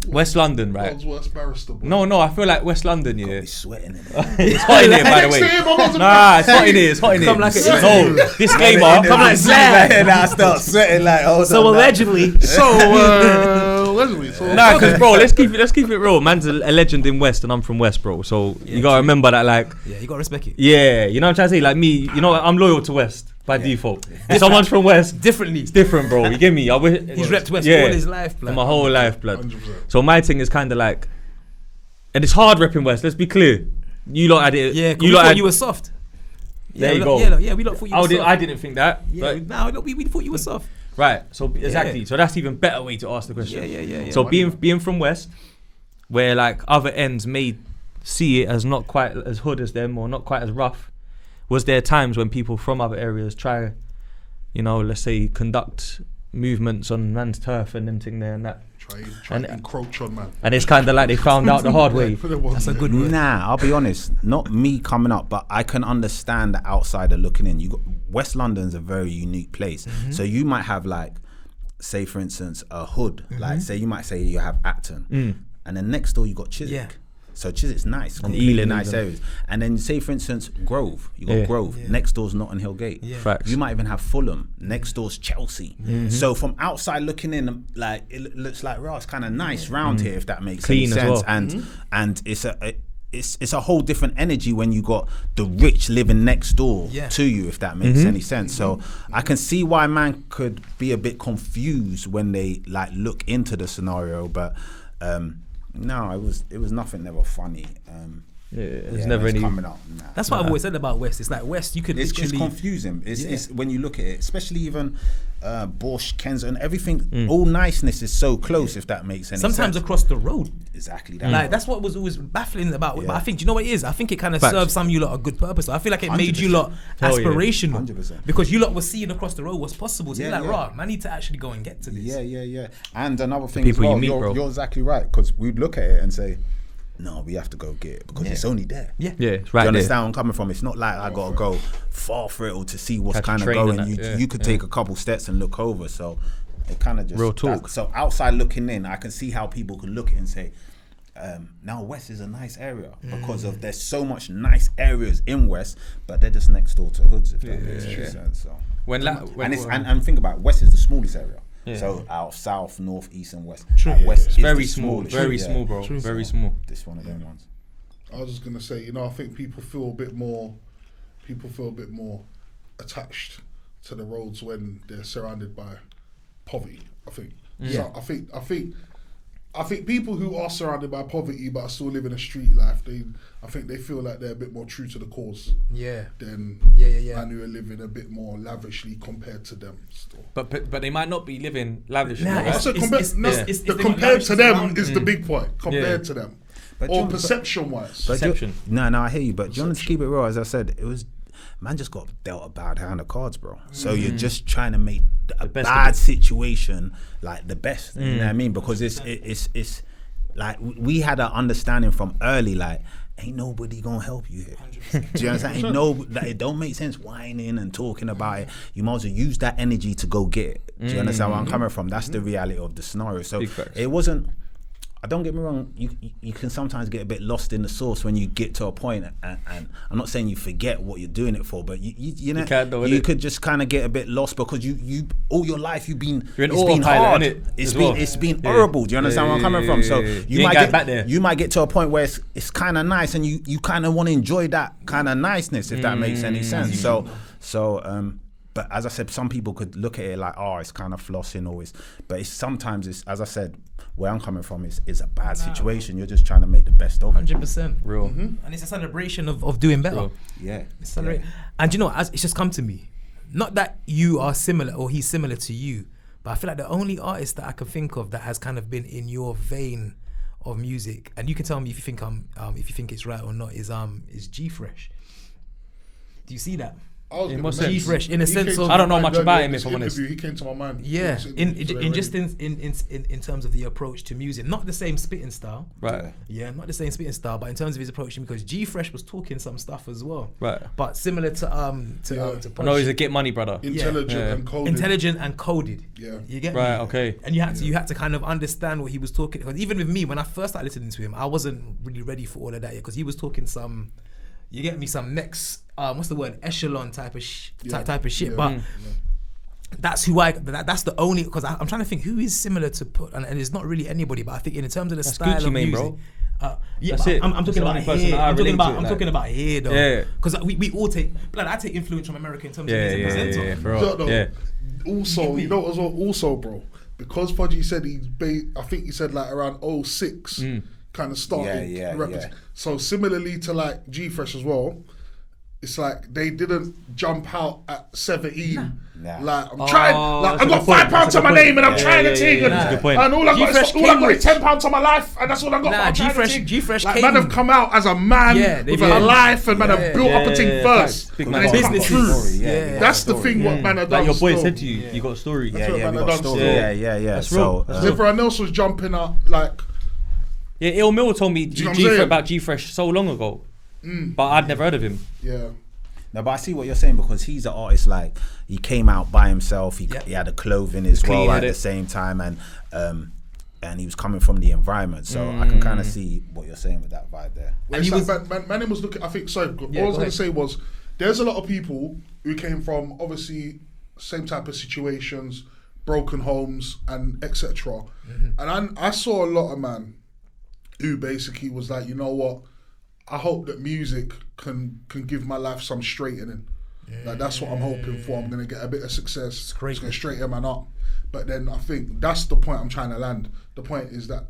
West London, right? God's worst barrister, bro. No, I feel like West London, yeah. He's sweating in it. It's hot in here, by the way. Nah, it's hot in here. It's hot in here. Come like No, disclaimer. Come like Zach. And I start sweating like, hold So on, allegedly. Nah, because bro, let's keep it real. Man's a legend in West, and I'm from West, bro. So you gotta remember that, like. Yeah, you gotta respect it. Yeah, you know what I'm trying to say. Like me, you know, I'm loyal to West by default. If someone's from West, Differently. it's different, bro. You get me? I wish He's repped West all his life, blood. my whole life, blood. 100%. So my thing is kind of like, and it's hard repping West. Let's be clear. You lot had it. Yeah, you lot had. you were soft. There you go. Yeah, we lot thought you were soft. I didn't think that. Yeah, but- no, look, we thought you were soft. Right. So exactly. So that's even better way to ask the question. Yeah. So being from West, where like other ends may see it as not quite as hood as them or not quite as rough, was there times when people from other areas try, you know, let's say conduct movements on man's turf and them thing there and that, Try and encroach on man. and it's kind of like they found out the hard way. That's a good word. Nah, I'll be honest. Not me coming up, but I can understand the outsider looking in. You got West London's a very unique place, so you might have like, say for instance, a hood. Like say you might say you have Acton, and then next door you got Chiswick. Yeah. So Chiswick's nice, completely Ealing nice even. areas. And then say for instance Grove, you got Grove. Next door's Notting Hill Gate. Yeah. Facts. You might even have Fulham. Next door's Chelsea. So from outside looking in, like it looks like, it's kind of nice round here, if that makes Clean any as sense. well. And it's a whole different energy when you got the rich living next door to you, if that makes any sense. So I can see why man could be a bit confused when they like look into the scenario, but no, it was nothing never funny. It's never any. coming up. Nah. That's what I've always said about West. It's like West, you could It's literally. confusing. It's when you look at it, especially even Bosch, Kenzo, and everything. All niceness is so close, if that makes any Sometimes sense. across the road. Exactly that. Like that's what was always baffling about it. But Yeah. I think, do you know what it is? I think it kind of Facts. served some of you lot a good purpose. I feel like it made you 100%. lot Hell yeah. aspirational. 100%. Because you lot were seeing across the road what's possible. So Yeah, you're like, yeah. right, I need to actually go and get to this. Yeah. And another thing people as well, you meet, bro. you're exactly right, because we'd look at it and say, no, we have to go get it because it's only there. Yeah. Yeah, it's Do right you there. understand where I'm coming from? It's not like I gotta go far for it or to see what's Catch a kind of train going. and that, You could take a couple steps and look over. So it kind of just Real talk. So outside looking in, I can see how people can look at it and say, now West is a nice area because of there's so much nice areas in West, but they're just next door to hoods. If that makes any sense. So and think about it, West is the smallest area. Yeah. So out south, north, east, and west. True. West It's is very the small, smallest. very Yeah. small, bro. True. Very So, small. This one of them ones. I was just gonna say, I think people feel a bit more attached to the roads when they're surrounded by poverty. I think. So I think people who are surrounded by poverty but are still living a street life, I think they feel like they're a bit more true to the cause Yeah. than Yeah. man who are living a bit more lavishly compared to them. Still. But they might not be living lavishly. Nah, right? I said compared they compared to them around is the big point. Compared Yeah. to them, But or John- perception wise. But Perception. No, I hear you. But John, to keep it real, as I said, it was man just got dealt a bad hand of cards, bro. So you're just trying to make a best of bad it. situation like the best. You know what I mean? Because it's like we had an understanding from early, like ain't nobody gonna help you here. Do you understand? It don't make sense whining and talking about it. You might as well use that energy to go get it. Do you understand where I'm coming from? That's the reality of the scenario. So Big facts. it wasn't. Don't get me wrong, you can sometimes get a bit lost in the sauce when you get to a point, and I'm not saying you forget what you're doing it for, but you know, can't do it, you innit? could just kind of get a bit lost because you all your life you're in autopilot, been hard, innit, it's as been well. it's been Yeah. horrible. Do you understand where I'm coming from? So You you ain't might got get back there. you might get to a point where it's kind of nice, and you kind of want to enjoy that kind of niceness, if that makes any sense. So but as I said, some people could look at it like, oh, it's kind of flossing always. But sometimes it's, as I said, where I'm coming from is a bad situation. You're just trying to make the best of it. 100%. Real. And it's a celebration of doing better. Real. Yeah. Celebrate. And you know, it's just come to me. Not that you are similar or he's similar to you, but I feel like the only artist that I can think of that has kind of been in your vein of music, and you can tell me if you think it's right or not, is G Fresh. Do you see that? G Fresh in a sense of I don't know much about him if I'm honest. He came to my mind. Yeah, in terms of the approach to music, not the same spitting style. Right. Yeah, not the same spitting style, but in terms of his approach to, because G Fresh was talking some stuff as well. Right. But similar to I know he's a get money brother. Intelligent and coded. Yeah. You get me? Right. Okay. And you had to kind of understand what he was talking. Because even with me, when I first started listening to him, I wasn't really ready for all of that yet, because he was talking some. You get me, some next what's the word, echelon type of shit. But that's who that's the only, because I'm trying to think who is similar to Put, and it's not really anybody, but I think in terms of the style Gucci of Mane, music, bro. That's it. I'm talking about here. I'm talking about here though. Yeah. Because we all take, I take influence from America in terms of music presenter. Bro. Also, you know as well. Also, bro, because Podgy said I think he said like around 06. Kind of started rappers. So similarly to like G Fresh as well, it's like they didn't jump out at 17. Like I'm trying, like I've got £5 to my name and I'm trying to take and all I got is £10 to my life and that's all I got. G Fresh like man have come out as a man with a life and man have built up a thing first. Big and man business through. That's the thing what man have done. Like your boy said to you, you got a story. Yeah, we got a story. That's real. Everyone else was jumping out like. Yeah, Il Mill told me about G Fresh so long ago, but I'd never heard of him. Yeah. No, but I see what you're saying, because he's an artist, like he came out by himself. He had a clothing as well at the same time, and he was coming from the environment. So I can kind of see what you're saying with that vibe there. And he was man was looking. I think all I was going to say was there's a lot of people who came from obviously same type of situations, broken homes and etc. And I saw a lot of man who basically was like, you know what, I hope that music can give my life some straightening. Like that's what I'm hoping for. I'm gonna get a bit of success. It's gonna straighten man up. But then I think that's the point I'm trying to land. The point is that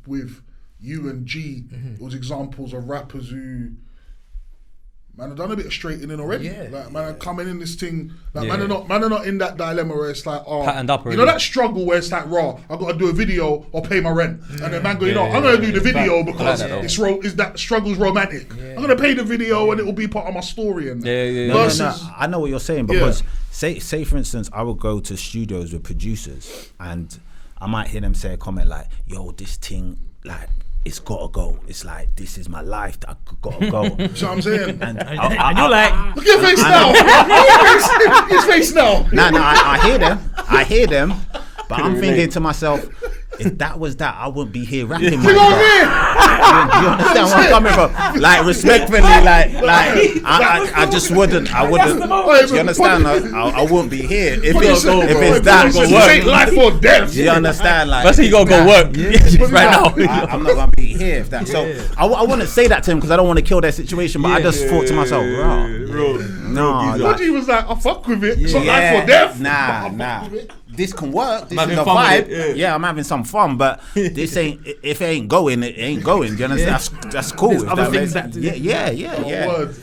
with you and G, it was examples of rappers who man have done a bit of straightening already. Like man are coming in this thing. Like man are not in that dilemma where it's like, patterned up already. You know that struggle where it's like, raw, I gotta do a video or pay my rent. And then man go, I'm gonna do the video because it's that struggle's romantic. I'm gonna pay the video and it will be part of my story and No, I know what you're saying, because say for instance, I would go to studios with producers and I might hear them say a comment like, yo, this thing, like, it's gotta go. It's like, this is my life. I gotta go. You know what I'm saying? And you're like, look at your face now. His face now. No, I hear them. But I'm thinking to myself, if that was that, I wouldn't be here rapping. You know what I mean? You understand where I'm coming from? Like respectfully, I just wouldn't. I wouldn't. Do you understand? I wouldn't be here if it's that. Go life or death. Do you understand? Like that's how you gotta go work right now. I'm not gonna be here if that. So I wouldn't say that to him because I don't want to kill their situation. But I just thought to myself, no. Podgy was like, I fuck with it. It's not life or death. Nah. This can work. This is a vibe. Yeah, I'm having some fun, but this ain't. If it ain't going, it ain't going. Do you understand? That's cool. There's other things that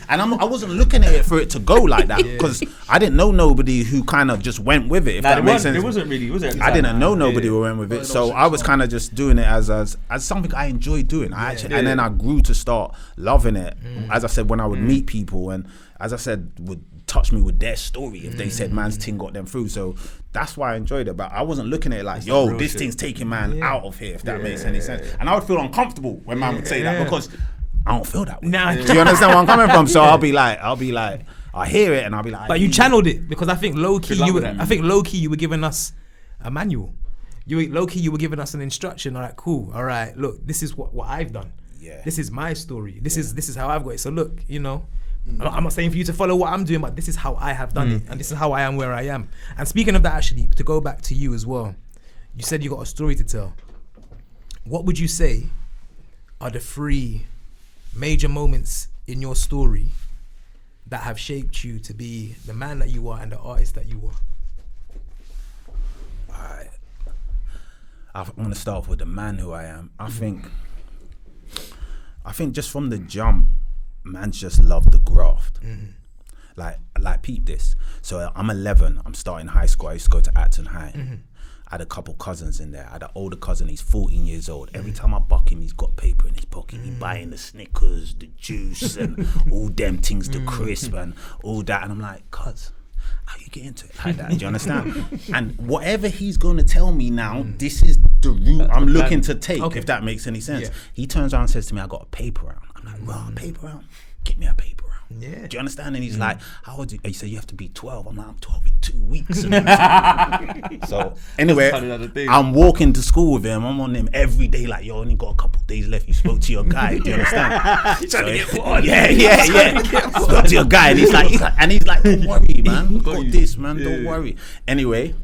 And I wasn't looking at it for it to go like that because I didn't know nobody who kind of just went with it. If that makes sense. It wasn't really. Was it? I didn't know nobody who went with it, so I was kind of just doing it as something I enjoy doing. And then I grew to start loving it. As I said, when I would meet people, and as I said, would touch me with their story if they said man's thing got them through. So that's why I enjoyed it. But I wasn't looking at it like, yo, this thing's taking man out of here, if that makes any sense. And I would feel uncomfortable when man would say that because I don't feel that way. Do you understand where I'm coming from? So I'll be like, I hear it and I'll be like. But you channeled it because I think low key you were giving us a manual. You were giving us an instruction. All right, cool. All right, look, this is what I've done. Yeah. This is my story. This is how I've got it. So look, you know. I'm not saying for you to follow what I'm doing, but this is how I have done it, and this is how I am where I am. And speaking of that, actually, to go back to you as well, you said you got a story to tell. What would you say are the 3 major moments in your story that have shaped you to be the man that you are and the artist that you are? Alright. I'm gonna start off with the man who I am. I think just from the jump, man's just loved the graft. Like peep this. So I'm 11. I'm starting high school. I used to go to Acton High. I had a couple cousins in there. I had an older cousin, he's 14 years old. Every time I buck him, he's got paper in his pocket. He buying the Snickers, the juice, and all them things, the crisp and all that. And I'm like, cuz, how you get into it like that? Do you understand? And whatever he's going to tell me now, this is the route I'm looking to take, if that makes any sense. Yeah. He turns around and says to me, I got a paper round. I'm like, well, paper round? Give me a paper round. Yeah. Do you understand? And he's like, how old are you? He said, you have to be 12. I'm like, I'm 12 in 2 weeks. So anyway, I'm walking to school with him. I'm on him every day like, you only got a couple days left. You spoke to your guy. Do you understand? So, yeah. Spoke to your guy. And he's like, don't worry, man. We got this, man. Don't worry. Anyway,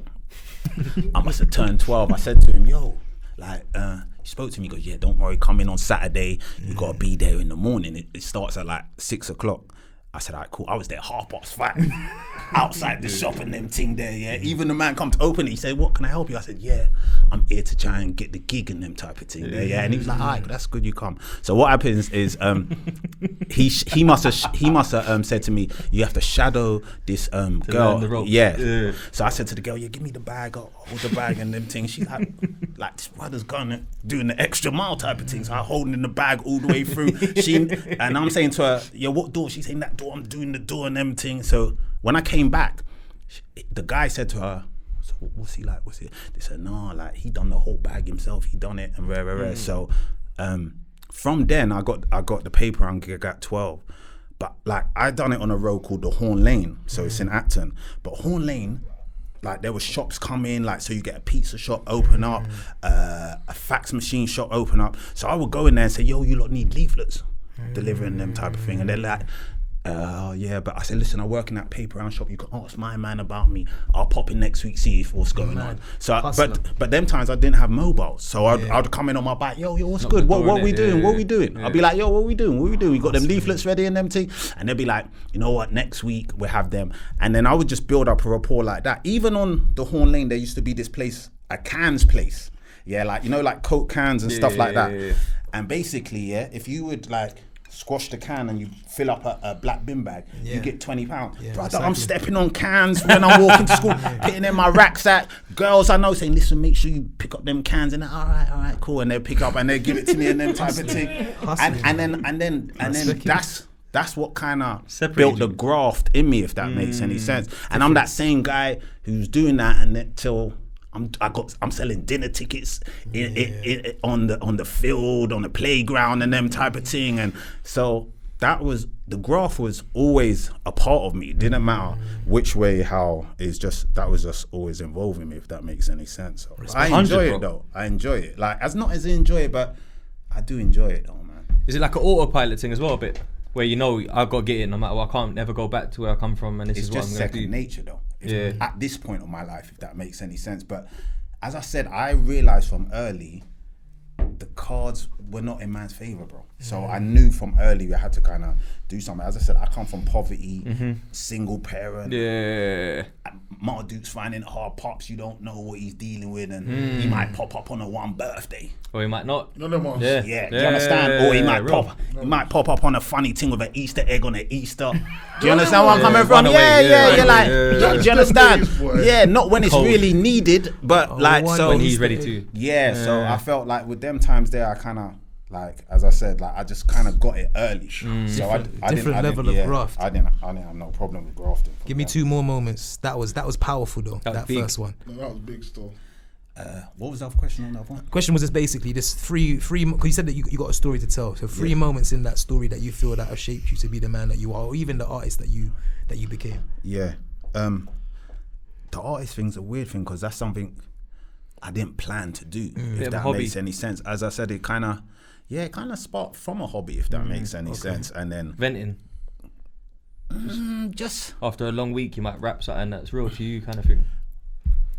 I must have turned 12. I said to him, yo, like, he spoke to me, he goes, yeah, don't worry, come in on Saturday, you gotta be there in the morning. It starts at like 6 o'clock. I said, all right, cool. I was there 5:30, outside the shop and them thing there, yeah. Even the man come to open it, he said, what, can I help you? I said, yeah, I'm here to try and get the gig and them type of thing there, yeah. And he was like, all right, that's good, you come. So what happens is, he must have said to me, you have to shadow this girl. Yeah. So I said to the girl, yeah, give me the bag, I'll hold the bag and them things. She's like this brother's gone doing the extra mile type of thing. So I'm holding the bag all the way through. And I'm saying to her, yeah, what door? She's saying that door. I'm doing the door and them things. So when I came back, the guy said to her, so what's he like? They said, no, like he done the whole bag himself. He done it and rare. So from then I got the paper and gig at 12. But like I done it on a road called the Horn Lane. So it's in Acton. But Horn Lane, like there was shops coming, like so you get a pizza shop open up, a fax machine shop open up. So I would go in there and say, yo, you lot need leaflets, delivering them type of thing. And they're like, yeah, but I said, listen, I work in that paper round shop. You can ask my man about me. I'll pop in next week, see if what's going on. So, but them times I didn't have mobiles, so I'd come in on my bike. Yo, what's good? What we doing? What we doing? I'll be like, yo, what we doing? We got them leaflets ready and them thing. And they'll be like, you know what? Next week we'll have them. And then I would just build up a rapport like that. Even on the Horn Lane, there used to be this place, a cans place. Yeah, like you know, like Coke cans and stuff like that. Yeah. And basically, yeah, if you would like squash the can and you fill up a black bin bag, you get £20. Brother, exactly. I'm stepping on cans when I'm walking to school, putting in my rucksack. Girls I know saying, listen, make sure you pick up them cans, and all right, cool, and they pick up and they give it to me and them type of thing. And then that's what kind of built the graft in me, if that makes any sense. And I'm that same guy who's doing that, and till I'm selling dinner tickets on the field, on the playground, and them type of thing. And so that was the graph was always a part of me. It didn't matter which way, how. It's just that was just always involving me, if that makes any sense. So I enjoy it though. I enjoy it. Like as not as I enjoy it, but I do enjoy it though, man. Is it like an autopilot thing as well, a bit? Where you know I've got to get it no matter what, I can't never go back to where I come from, and this is what I'm going to do. It's just second nature though. At this point of my life, if that makes any sense. But as I said, I realized from early the cards were not in man's favor, bro. So I knew from early I had to kind of do something. As I said, I come from poverty, single parent. Yeah. Marduke's finding it hard. Pops, you don't know what he's dealing with, and he might pop up on a one birthday. Or he might not. No more. Yeah. Do you understand? Or he might pop up on a funny thing with an Easter egg on an Easter. Do you understand where I'm coming from? Do you understand? Yeah, not when it's really needed, but like so when he's ready to. Yeah, so I felt like with them times there, I kind of like, as I said, like I just kind of got it early. So I different level of graft. I didn't have no problem with grafting. Give me 2 more moments. That was powerful though. That first one. No, that was big stuff. What was the other question on that one? Question was just basically this three, because you said that you got a story to tell. So 3 moments in that story that you feel that have shaped you to be the man that you are, or even the artist that you became. Yeah. The artist thing's a weird thing because that's something I didn't plan to do, if that makes any sense. As I said, it kind of sparked from a hobby, if that makes any sense. And then venting. Just after a long week, you might rap something that's real to you, kind of thing.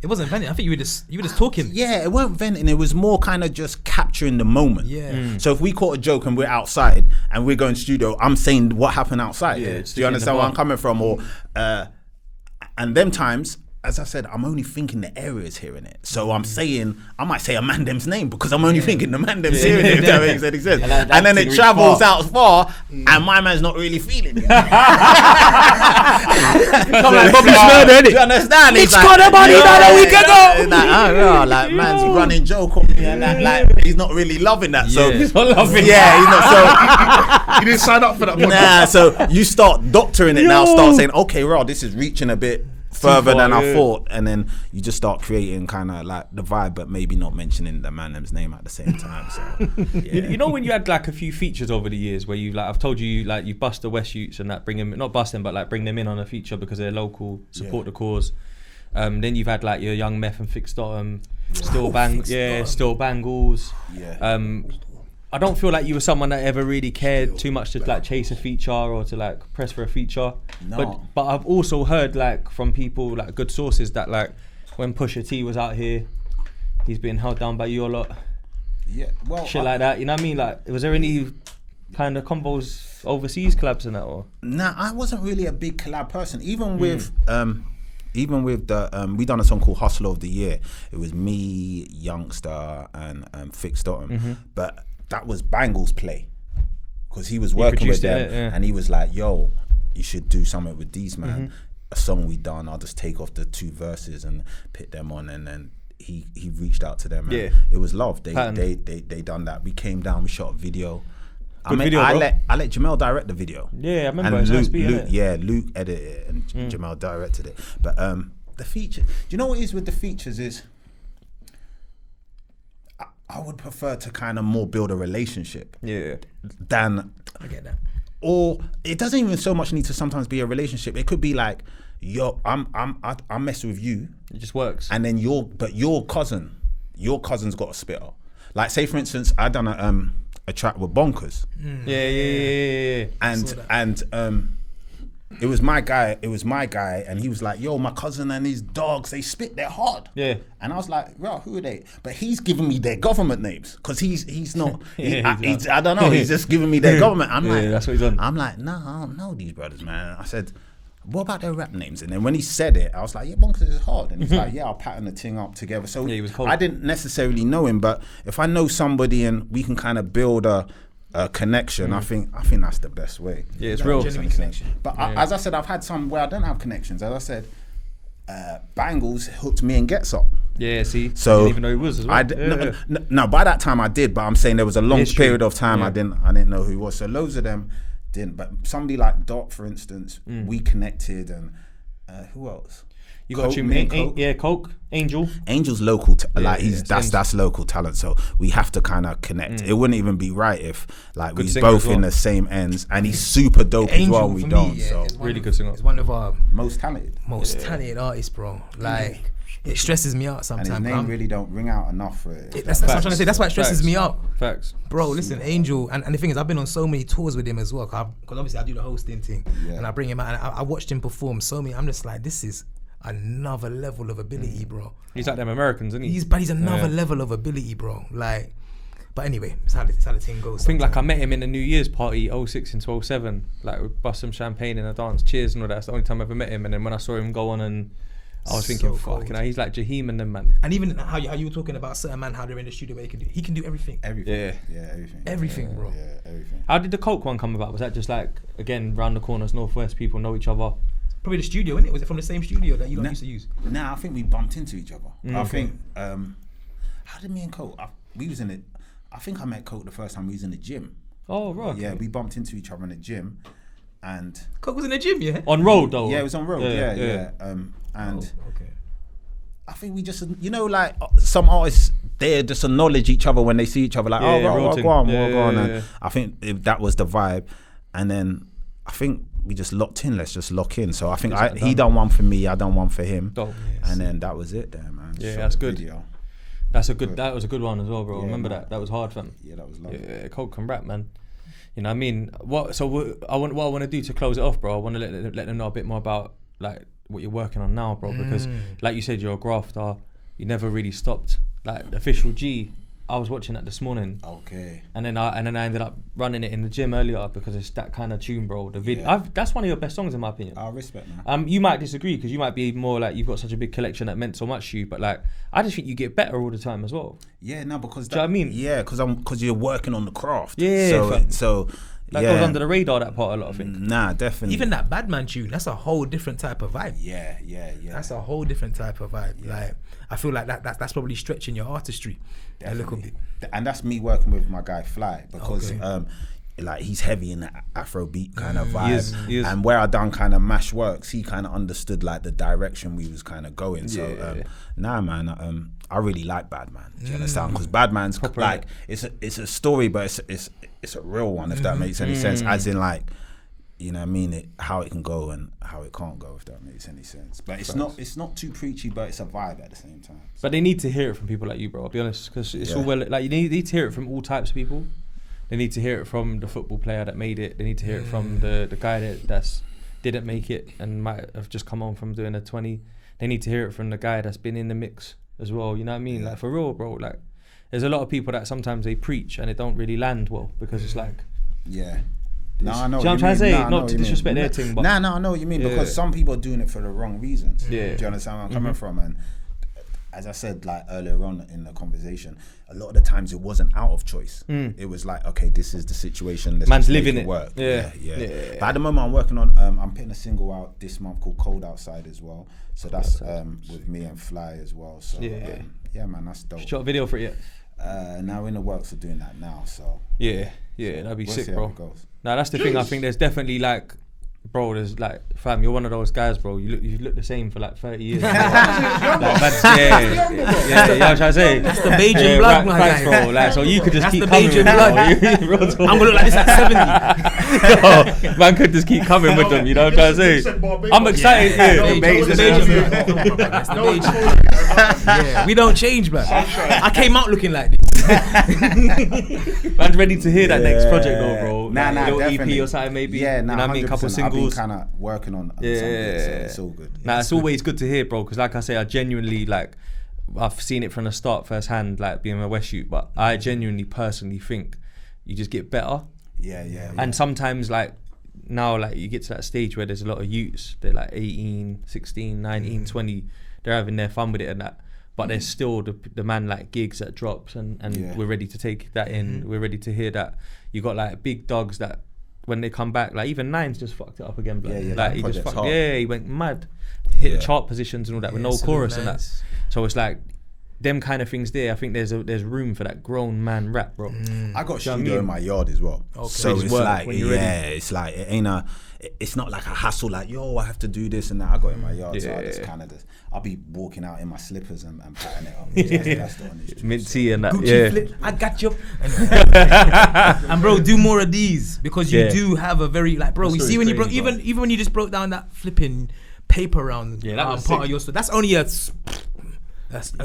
It wasn't venting. I think you were just talking. Yeah, it weren't venting. It was more kind of just capturing the moment. Yeah. So if we caught a joke and we're outside and we're going to studio, I'm saying what happened outside. Yeah. Do you understand where I'm coming from? Or and them times, as I said, I'm only thinking the areas hearing it. So I might say a man them's name because I'm only thinking the man them's hearing it, if that makes any sense. And then it travels out far, and my man's not really feeling it. Come like Bobby Schmurder, innit? You understand? It's got a money that a week ago. Like, man's running joke on me, and that, like, he's not really loving that. So he's not loving he's not. So You didn't sign up for that. so you start doctoring it now. Start saying, okay, Rod, this is reaching a bit further than I thought, and then you just start creating kind of like the vibe, but maybe not mentioning the man's name at the same time. So you know when you had like a few features over the years where you like, I've told you like you bust the West Utes and that bring them, not bust them, but like bring them in on a feature because they're local, support the cause. Then you've had like your Young Meth and Fixed Bottom, Steel Banglez. I don't feel like you were someone that ever really cared too much to like chase a feature or to like press for a feature. No. But I've also heard like from people, like good sources, that like when Pusha T was out here, he's been held down by you a lot. Yeah, well, shit like that. You know what I mean? Like, was there any kind of combos overseas collabs in that or? Nah, I wasn't really a big collab person. Even with the we done a song called Hustle of the Year. It was me, Youngster, and Fixed Bottom. But that was Banglez' play, because he was working with them, and he was like, yo, you should do something with these man. A song we done, I'll just take off the 2 verses and put them on, and then he reached out to them, and it was love. They done that. We came down, we shot a video. I let Jamal direct the video. Yeah, I remember. And Luke edited it, and Jamal directed it. But the feature, do you know what it is with the features is, I would prefer to kind of more build a relationship. Than I get that. Or it doesn't even so much need to sometimes be a relationship. It could be like, yo, I'm messing with you. It just works. And then your cousin's got a spitter. Like, say for instance, I done a track with Bonkers. And it was my guy, and he was like, yo, my cousin and his dogs, they spit, they're hard. And I was like, well, who are they? But he's giving me their government names, because he's not, I don't know, he's just giving me their government. I'm like, that's what he's done. I'm like, no, I don't know these brothers, man. I said, what about their rap names? And then when he said it, I was like, yeah, Bonkers is hard. And he's like, yeah, I'll pattern the thing up together. So he was cold. I didn't necessarily know him, but if I know somebody and we can kind of build a connection, I think that's the best way. Yeah, it's real. Genuine connection. But as I said, I've had some where I don't have connections. As I said, Banglez hooked me and Gets Up. Yeah, see, so I didn't even know who he was as well. No, by that time I did, but I'm saying there was a long period of time I didn't know who he was. So loads of them didn't. But somebody like Doc, for instance, we connected, and who else? You got Koke, Angel. Angel's local, that's local talent. So we have to kind of connect. It wouldn't even be right if like we both in the same ends, and he's super dope as well. We don't. So really good singer. He's one of our most talented artists, bro. Like, it stresses me out sometimes. And his name really don't ring out enough for it. That's what I'm trying to say. That's why it stresses me out. Facts. Bro, listen, Angel, and the thing is, I've been on so many tours with him as well, because obviously I do the hosting thing, and I bring him out, and I watched him perform so many. I'm just like, this is another level of ability, bro. He's like them Americans, isn't he? He's another level of ability, bro. Like, but anyway, it's how the thing goes. I think like I met him in the New Year's party 06 and 12/7. Like, we bust some champagne in a dance, cheers and all that. That's the only time I ever met him. And then when I saw him go on, and I was thinking, fuck, he's like Jaheim and them, man. And even how you were talking about certain man, how they're in the studio, where he can do everything. Everything, bro. Yeah, everything. How did the Koke one come about? Was that just like, again, round the corners, Northwest, people know each other? Probably the studio, innit? Was it from the same studio that you used to use? Nah, I think we bumped into each other. I think, how did me and Koke, we was in it, I think I met Koke the first time we was in the gym. Oh, right. Yeah, we bumped into each other in the gym, and... Koke was in the gym, yeah? On road, though? Yeah, it was on road, yeah. And I think we just, you know, like, some artists, they just acknowledge each other when they see each other, like, go on. And I think that was the vibe. And then I think we just locked in. Let's just lock in. So I think he done one for me, I done one for him, and then that was it. There, man. Yeah, that's good. Video. That was a good one as well, bro. Yeah, remember man. That was hard, fam. Yeah, that was lovely. Yeah, Koke can rap, man. You know what I mean? What I want to do to close it off, bro. I want to let them know a bit more about like what you're working on now, bro. Because like you said, you're a grafter. You never really stopped. Like official G. I was watching that this morning. Okay. And then I ended up running it in the gym earlier because it's that kind of tune, bro. The video, that's one of your best songs in my opinion. I respect, man. You might disagree because you might be more like you've got such a big collection that meant so much to you, but like I just think you get better all the time as well. Yeah, no, because do you know what I mean? Yeah, because you're working on the craft. Yeah. So that goes under the radar, that part a lot, I think. Nah, definitely. Even that Badman tune, that's a whole different type of vibe. Yeah. That's a whole different type of vibe. Yeah. Like, I feel like that's probably stretching your artistry a little bit. And that's me working with my guy Fly, because like he's heavy in that Afrobeat kind of vibe. He is. And where I done kind of mash works, he kind of understood like the direction we was kind of going. So nah, man, I really like Badman. Do you understand? Because Badman's like it's a story, but it's a real one, if that makes any sense. As in like, you know what I mean, how it can go and how it can't go, if that makes any sense. But it's not too preachy, but it's a vibe at the same time. But they need to hear it from people like you, bro. I'll be honest, because it's all well, like you need to hear it from all types of people. They need to hear it from the football player that made it. They need to hear it from the guy that's didn't make it and might have just come on from doing a 20. They need to hear it from the guy that's been in the mix as well. You know what I mean? Like for real, bro. Like there's a lot of people that sometimes they preach and it don't really land well because it's like No, I know. Do you know what I'm trying to say? Not to disrespect their thing, but I know what you mean, because some people are doing it for the wrong reasons. Do you understand where I'm coming from? And as I said like earlier on in the conversation, a lot of the times it wasn't out of choice. It was like, okay, this is the situation. Let's man's living it. Work. Yeah. But at the moment, I'm working on. I'm putting a single out this month called "Cold Outside" as well. So that's with me and Fly as well. So yeah, man, that's dope. Shot a video for it yet? Now we're in the works of doing that now. So that'd be sick, bro. Now that's the thing. I think there's definitely like, bro, there's like, fam, you're one of those guys, bro. You look the same for like 30 years. You know what I'm trying to say? That's the Bajan blood, my guy. Bro. Like, so you could just keep the coming with Bajan them. I'm gonna look like this at 70. Yo, man could just keep coming with them. You know what I'm trying to say? I'm excited. That's the Bajan. Yeah, we don't change, man. I came out looking like this. Man's ready to hear that next project though, bro. Nah, little definitely. EP or something maybe. Yeah, nah, you know what I mean, a couple singles. I've been kind of working on something, so it's all good. Nah, it's always good to hear, bro, because like I say, I genuinely like, I've seen it from the start firsthand, like being a West Shoot, but I genuinely personally think you just get better. Yeah. And sometimes like now, like you get to that stage where there's a lot of youths, they're like 18, 16, 19, 20, they're having their fun with it and that. But there's still the man like gigs that drops and we're ready to take that in. We're ready to hear that. You got like big dogs that when they come back, like even Nines just fucked it up again. Like he just fucked. He went mad, hit the chart positions and all that with no chorus and that. So it's like them kind of things there. I think there's room for that grown man rap, bro. I got studio in my yard as well. Okay. So it's like it's like it ain't it's not like a hassle like, yo, I have to do this and that. I got it in my yard, so I just kind of I'll be walking out in my slippers and patting it up. That's the honest truth. Minty and that. Gucci flip, I got you. And bro, do more of these because you do have a very like, bro. You see when you broke even when you just broke down that flipping paper round part of your story. That's only a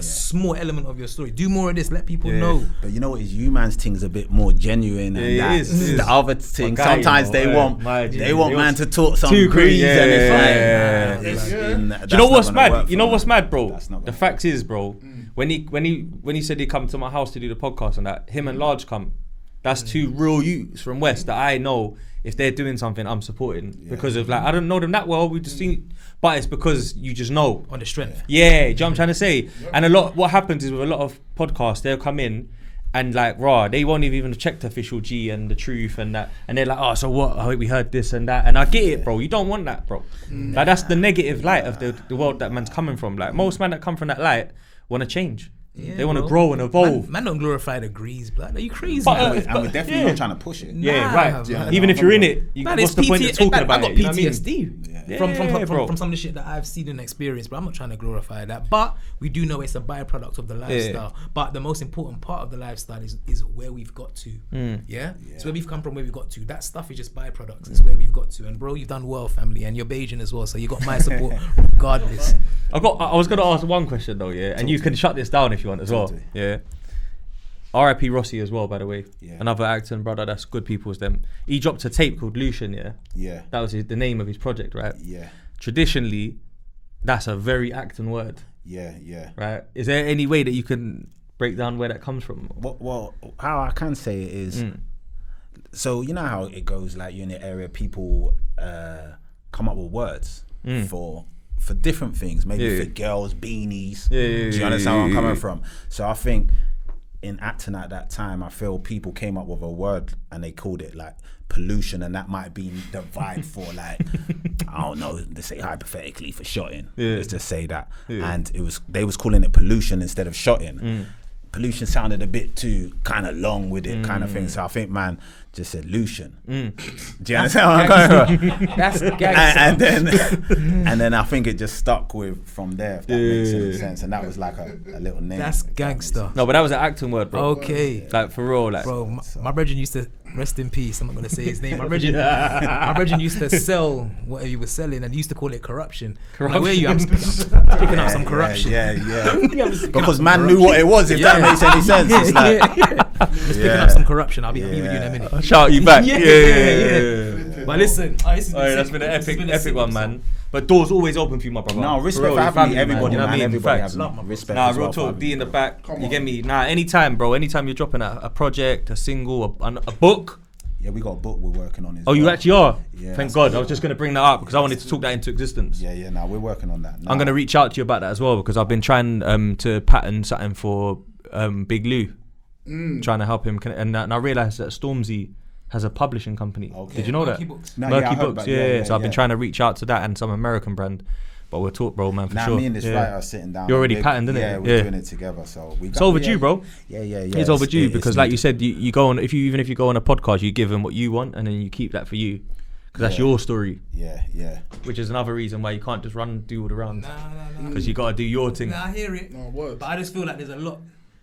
small element of your story. Do more of this. Let people know. But you know what? Is you man's thing's a bit more genuine, and the other thing. Sometimes they want man to talk some breeze, and it's like. Do you know what's mad? You know what's mad, bro? The fact is, bro, when he said he'd come to my house to do the podcast and that, him and Large come. That's two real youths from West that I know. If they're doing something, I'm supporting because of like I don't know them that well. We just seen, but it's because you just know on the strength. Yeah, do you know what I'm trying to say? And what happens is with a lot of podcasts, they'll come in and like they won't even check the official G and the truth and that, and they're like, oh, so what? Oh, we heard this and that, and I get it, bro. You don't want that, bro. Like that's the negative light of the world that man's coming from. Like most men that come from that light want to change. Yeah, they want to grow and evolve. Man don't glorify the grease, blood. Are you crazy? But we're definitely not trying to push it. Right. Even if you're in it, what's the point of talking about it? I got PTSD from some of the shit that I've seen and experienced, but I'm not trying to glorify that. But we do know it's a byproduct of the lifestyle. But the most important part of the lifestyle is where we've got to. So where we've come from, where we've got to. That stuff is just byproducts. It's where we've got to. And bro, you've done well, family, and you're Bajan as well. So you got my support regardless. I was gonna ask one question though, and you can shut this down if you want as well. Yeah. R.I.P. Rossi as well, by the way. Yeah. Another Acton brother, that's good people's them. He dropped a tape called Lucian, Yeah. That was the name of his project, right? Yeah. Traditionally, that's a very Acton word. Yeah. Right? Is there any way that you can break down where that comes from? Well, how I can say it is, so you know how it goes, like you're in the area, people come up with words for different things, maybe for girls, beanies. Do you understand where I'm coming from? So I think in Acton at that time, I feel people came up with a word and they called it like pollution, and that might be the vibe for like, I don't know, they say hypothetically for shotting. Let's just say that. And they was calling it pollution instead of shotting. Pollution sounded a bit too kind of long with it, kind of thing. So I think man just said Lucian. Do you understand what I'm going from? That's gangster. And then I think it just stuck with from there, if that makes any sense. And that was like a little name. That's gangster. No, but that was an Acton word, bro. Okay. Like for real, like. Bro, my brethren used to, rest in peace, I'm not going to say his name. My brethren used to sell whatever he was selling and used to call it corruption. Like, where are you? I'm picking up some corruption. Because man knew what it was, if that makes any sense. It's like, just picking up some corruption. I'll be with you in a minute. I'll shout you back. Yeah. But listen, that's been an epic one, man. But doors always open for you, my brother. No, respect for having me, everybody, man. man. Everybody Facts. have me. Respect. Nah, as real well talk. D in the back. You get me? Nah, anytime, bro. Anytime you're dropping a project, a single, a book. Yeah, we got a book we're working on. You actually are? Yeah. Thank God. I was just going to bring that up because I wanted to talk that into existence. Yeah, nah, we're working on that. I'm going to reach out to you about that as well because I've been trying to pattern something for Big Lou. Trying to help him. And I realised that Stormzy has a publishing company. Okay. Did you know Murky that? Books. Murky Books, yeah. So I've been trying to reach out to that and some American brand. But we'll talk, bro, man, for sure. Me and this writer are sitting down. You're already patterned, innit? Yeah, we're doing it together. So it's overdue, bro. Yeah. It's overdue because, like you said, you go on. Even if you go on a podcast, you give them what you want, and then you keep that for you, because that's your story. Yeah. Which is another reason why you can't just do all the rounds. Nah. Because you gotta do your thing. Nah, I hear it. No, word. But I just feel like there's a lot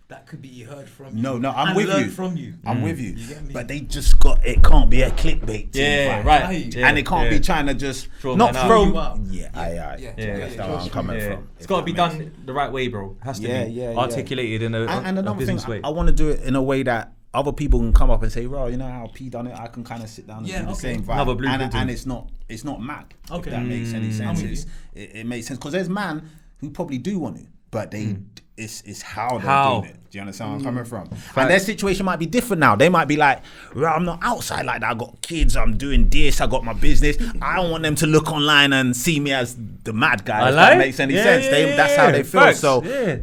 that could be heard from you. No, I'm with you. From you. I'm with you. But they just it can't be a clickbait thing. Yeah, right. And it can't be trying to just throw not throw. Yeah. That's where I'm coming from. It's got to be done the right way, bro. It has to be articulated in a business way. I want to do it in a way that other people can come up and say, "Well, you know how P done it." I can kind of sit down and do the same vibe. Another blueprint. And it's not mad. Okay, if that makes any sense. It makes sense because there's man who probably do want to, but they. It's how they're doing it. Do you understand where I'm coming from? And their situation might be different now. They might be like, well, I'm not outside like that. I got kids. I'm doing this. I got my business. I don't want them to look online and see me as the mad guy. If that makes any sense. That's how they feel. Facts. So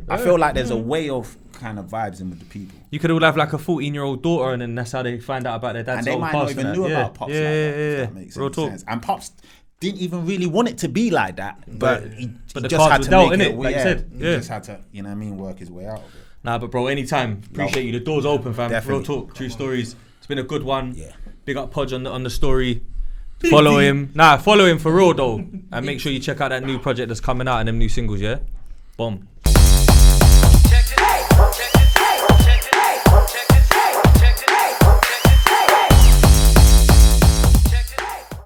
I feel like there's a way of kind of vibes in with the people. You could all have like a 14-year-old daughter, and then that's how they find out about their dad's old past. And they might not even know about Pops. That makes any sense. And Pops didn't even really want it to be like that, but he the just had to dealt, make it. Like you said, he just had to, work his way out of it. Nah, but bro, anytime. Appreciate you. The door's open, fam. Definitely. Real talk, true stories. It's been a good one. Yeah. Big up Podgy on the story. Follow him. Follow him for real though, and make sure you check out that new project that's coming out and them new singles. Yeah, bomb.